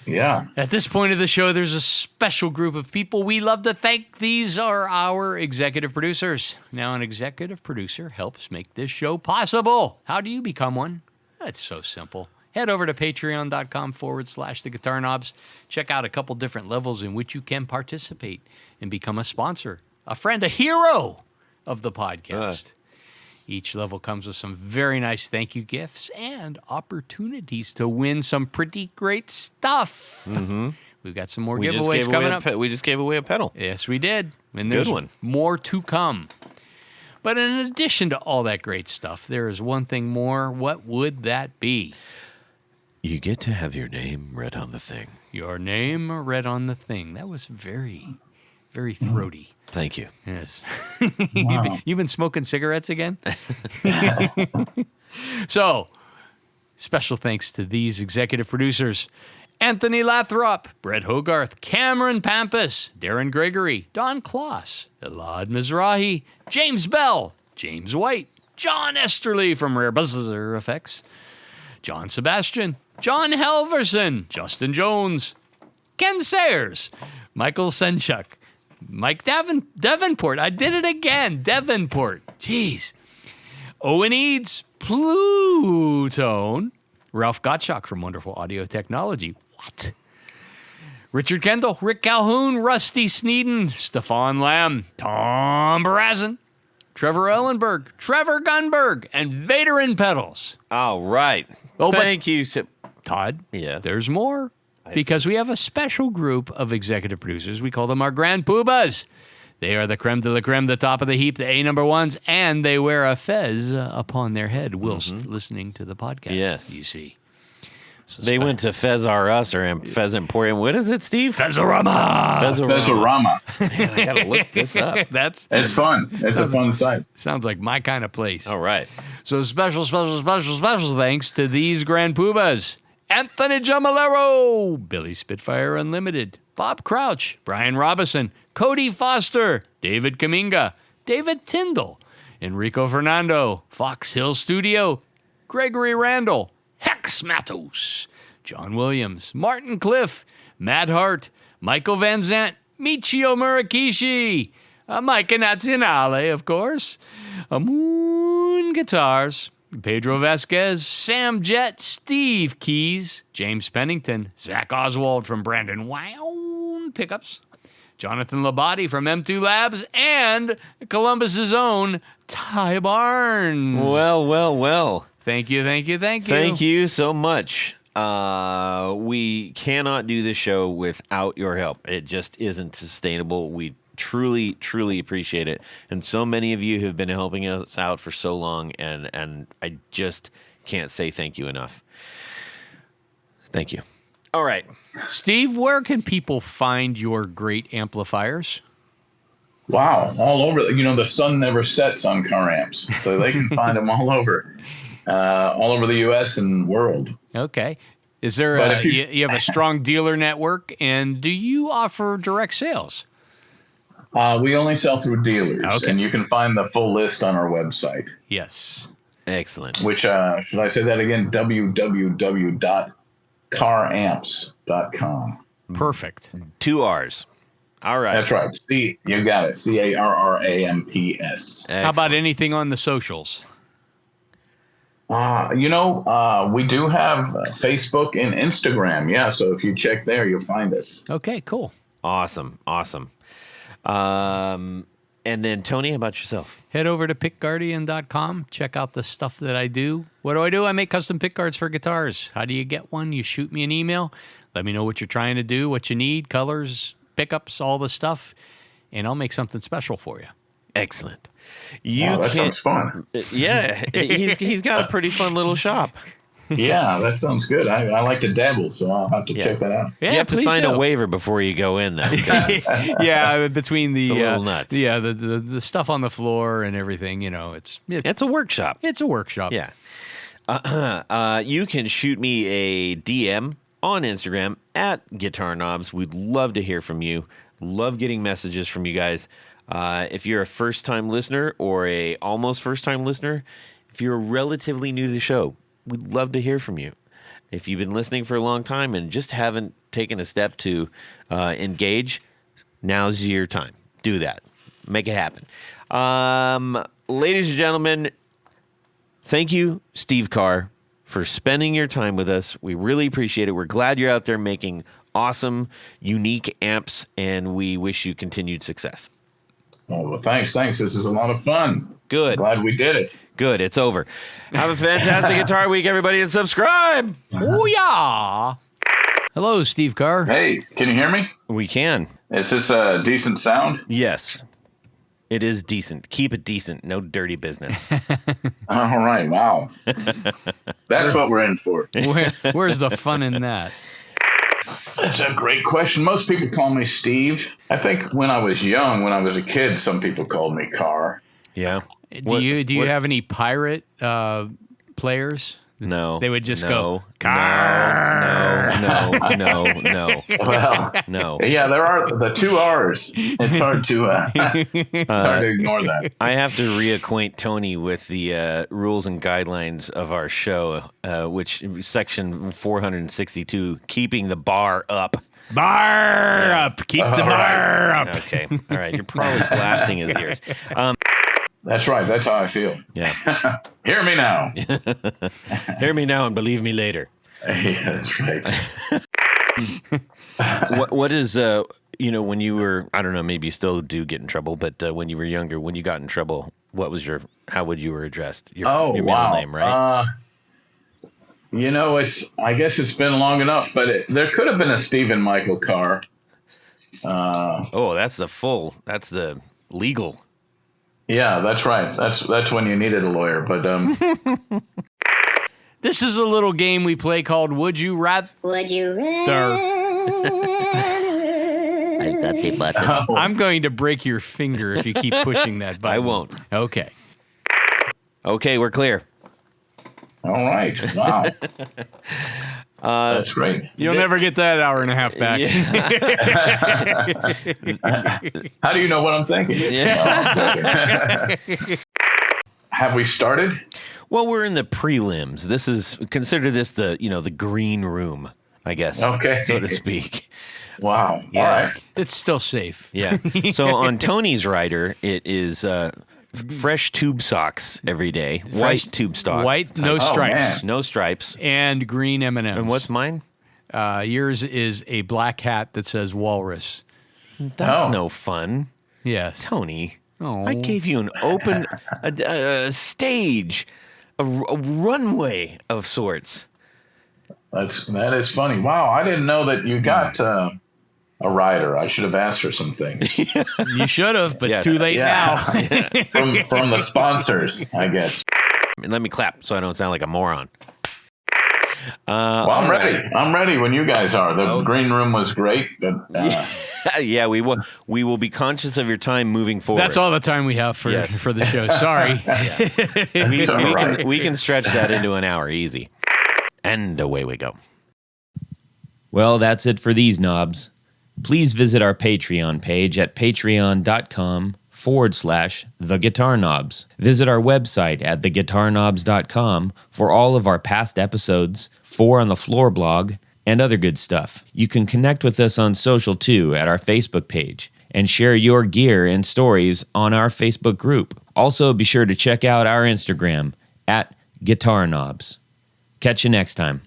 Yeah. At this point of the show, there's a special group of people we love to thank. These are our executive producers. Now, an executive producer helps make this show possible. How do you become one? It's so simple. Head over to patreon.com/the Guitar Knobs. Check out a couple different levels in which you can participate and become a sponsor, a friend, a hero of the podcast. Each level comes with some very nice thank you gifts and opportunities to win some pretty great stuff. Mm-hmm. We've got some more giveaways coming up. We just gave away a pedal. Yes, we did. And there's more to come. But in addition to all that great stuff, there is one thing more. What would that be? You get to have your name read on the thing. Your name read on the thing. That was very, very throaty. Thank you. Yes. Wow. You've been smoking cigarettes again? So, special thanks to these executive producers. Anthony Lathrop, Brett Hogarth, Cameron Pampas, Darren Gregory, Don Kloss, Elad Mizrahi, James Bell, James White, John Esterly from Rare Buzzer Effects, John Sebastian, John Helverson, Justin Jones, Ken Sayers, Michael Senchuk, Mike Davenport. I did it again. Davenport. Jeez. Owen Eads, Plutone, Ralph Gottschalk from Wonderful Audio Technology. What? Richard Kendall, Rick Calhoun, Rusty Sneeden, Stefan Lamb, Tom Barazin, Trevor Ellenberg, Trevor Gunberg, and Vader in Pedals. All right. Thank you, Todd. Yeah. There's more. Because we have a special group of executive producers. We call them our Grand Poobahs. They are the creme de la creme, the top of the heap, the A number ones, and they wear a fez upon their head whilst listening to the podcast. Yes. You see. They went to Fez R Us or Fez Emporium. What is it, Steve? Fezarama. Fezarama. Man, I got to look this up. It's fun. It's a fun site. Sounds like my kind of place. All right. So special thanks to these grand poobahs. Anthony Jamalero, Billy Spitfire Unlimited, Bob Crouch, Brian Robison, Cody Foster, David Kaminga, David Tyndall, Enrico Fernando, Fox Hill Studio, Gregory Randall, Hex Matos, John Williams, Martin Cliff, Matt Hart, Michael Van Zant, Michio Murakishi, Micah Nazionale, of course, Moon Guitars, Pedro Vasquez, Sam Jett, Steve Keys, James Pennington, Zach Oswald from Brandon Wow Pickups, Jonathan Labate from M2 Labs, and Columbus's own Ty Barnes. Well. Thank you. Thank you so much. We cannot do this show without your help. It just isn't sustainable. We truly appreciate it. And so many of you have been helping us out for so long, and I just can't say thank you enough. Thank you. All right. Steve, where can people find your great amplifiers? Wow, all over. The sun never sets on Carr Amps, so they can find them all over the U.S. and world. Okay. Is there you have a strong dealer network, and do you offer direct sales? We only sell through dealers, Okay. and you can find the full list on our website. Yes. Excellent. Which, should I say that again? www.carramps.com. Perfect. 2 R's. All right. That's right. You got it. CARRAMPS. How about anything on the socials? We do have Facebook and Instagram. Yeah, so if you check there, you'll find us. Okay, cool. Awesome. And then, Tony, how about yourself? Head over to pickguardian.com. Check out the stuff that I do. What do? I make custom pick guards for guitars. How do you get one? You shoot me an email. Let me know what you're trying to do, what you need, colors, pickups, all the stuff, and I'll make something special for you. Excellent. That sounds fun. Yeah, he's got a pretty fun little shop. Yeah, that sounds good. I like to dabble, so I'll have to check that out. Yeah, you have to please sign do. a waiver before you go in, though. Yeah, between the It's a little nuts. the stuff on the floor and everything, it's It's a workshop. it's a workshop. Yeah. You can shoot me a DM on Instagram at Guitar Knobs. We'd love to hear from you. Love getting messages from you guys. If you're a first-time listener or a almost first-time listener, if you're relatively new to the show, we'd love to hear from you. If you've been listening for a long time and just haven't taken a step to engage, now's your time. Do that. Make it happen. Ladies and gentlemen, thank you, Steve Carr, for spending your time with us. We really appreciate it. We're glad you're out there making awesome, unique amps, and we wish you continued success. Well, thanks. This is a lot of fun. Good. Glad we did it. Good. It's over. Have a fantastic Guitar Week, everybody, and subscribe. Oh yeah. Hello, Steve Carr. Hey, can you hear me? We can. Is this a decent sound? Yes. It is decent. Keep it decent. No dirty business. All right. Wow. That's what we're in for. Where's the fun in that? That's a great question. Most people call me Steve. I think when I was young, when I was a kid, some people called me Carr. Yeah. Do you have any pirate players? No. They would just go, Carr. No. Well, No. yeah, there are the 2 R's. It's hard to ignore that. I have to reacquaint Tony with the rules and guidelines of our show, which section 462, keeping the bar up. Bar up. Keep the bar up. Okay. All right. You're probably blasting his ears. That's right. That's how I feel. Yeah. Hear me now. Hear me now and believe me later. Yeah, that's right. What is, when you were, I don't know, maybe you still do get in trouble, but when you were younger, when you got in trouble, how would you were addressed? Your middle name, right? I guess it's been long enough, but there could have been a Stephen Michael Carr. That's the legal. Yeah, that's right. That's when you needed a lawyer. But This is a little game we play called Would You Rather. Would you rather? I've got the button. I'm going to break your finger if you keep pushing that button. I won't. Okay. Okay, we're clear. All right. Wow. That's great. You'll never get that hour and a half back. How do you know what I'm thinking? Yeah. Have we started? Well, we're in the prelims. This is consider this the the green room, I guess. Okay. So to speak. Wow. Yeah. All right. It's still safe. Yeah. So on Tony's rider, it is fresh tube socks every day. White tube socks. White, no stripes. man. No stripes. And green M&Ms. And what's mine? Yours is a black hat that says walrus. That's Oh. no fun. Yes. Tony, Oh. I gave you an open a stage, a runway of sorts. That is funny. Wow. I didn't know that you got a rider. I should have asked her some things You should have, but Yes. too late now. from the sponsors, I guess. Let me clap so I don't sound like a moron. Well, I'm ready. I'm ready when you guys are. The Oh. green room was great, but Yeah, we will be conscious of your time moving forward. That's all the time we have for the show. Sorry. We can stretch that into an hour easy. And away we go. Well, that's it for these knobs. Please visit our Patreon page at patreon.com/theguitarknobs. Visit our website at theguitarknobs.com for all of our past episodes, 4 on the Floor blog, and other good stuff. You can connect with us on social too at our Facebook page and share your gear and stories on our Facebook group. Also, be sure to check out our Instagram at Guitar Knobs. Catch you next time.